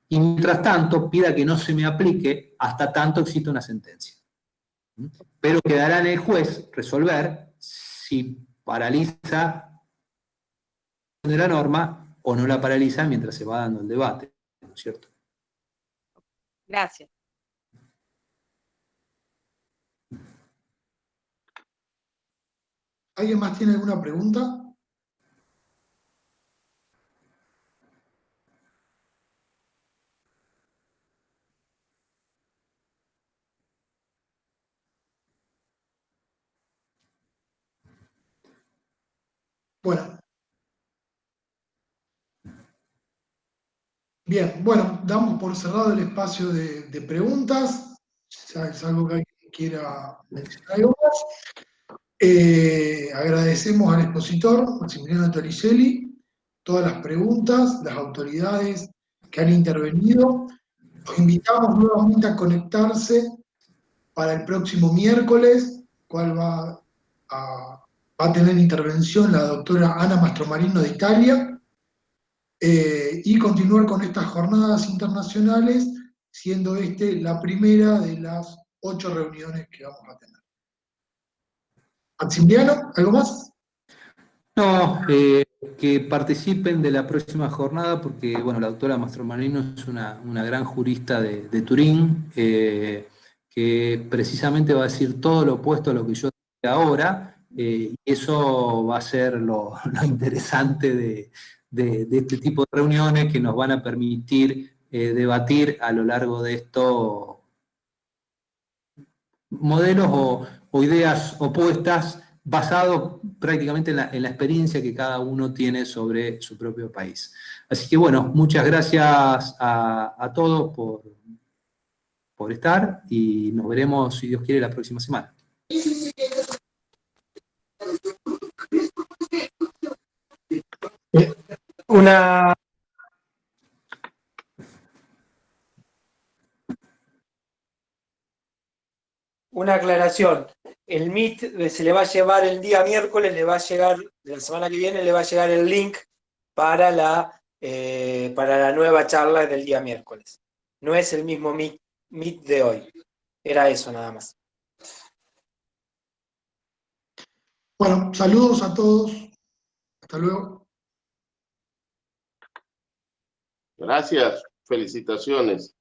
[SPEAKER 4] y mientras tanto pida que no se me aplique hasta tanto exista una sentencia. Pero quedará en el juez resolver si paraliza de la norma o no la paraliza mientras se va dando el debate, ¿no es cierto?
[SPEAKER 7] Gracias.
[SPEAKER 5] ¿Alguien más tiene alguna pregunta? Bueno. Bien, bueno, damos por cerrado el espacio de preguntas. ¿Es algo que alguien quiera mencionar algo más? Agradecemos al expositor, Maximiliano Torricelli, todas las preguntas, las autoridades que han intervenido. Los invitamos nuevamente a conectarse para el próximo miércoles, cual va a tener intervención la doctora Ana Mastromarino de Italia, y continuar con estas jornadas internacionales, siendo la primera de las 8 reuniones que vamos a tener. Maximiliano, ¿algo más?
[SPEAKER 4] No, que participen de la próxima jornada porque, bueno, la doctora Mastromarino es una gran jurista de Turín, que precisamente va a decir todo lo opuesto a lo que yo digo ahora, y eso va a ser lo interesante de este tipo de reuniones que nos van a permitir debatir a lo largo de estos modelos o ideas opuestas basado prácticamente en la experiencia que cada uno tiene sobre su propio país. Así que bueno, muchas gracias a todos por estar y nos veremos, si Dios quiere, la próxima semana.
[SPEAKER 1] Una aclaración. El Meet se le va a llevar el día miércoles, le va a llegar, de la semana que viene, le va a llegar el link para la nueva charla del día miércoles. No es el mismo Meet de hoy. Era eso nada más.
[SPEAKER 5] Bueno, saludos a todos. Hasta luego.
[SPEAKER 3] Gracias. Felicitaciones.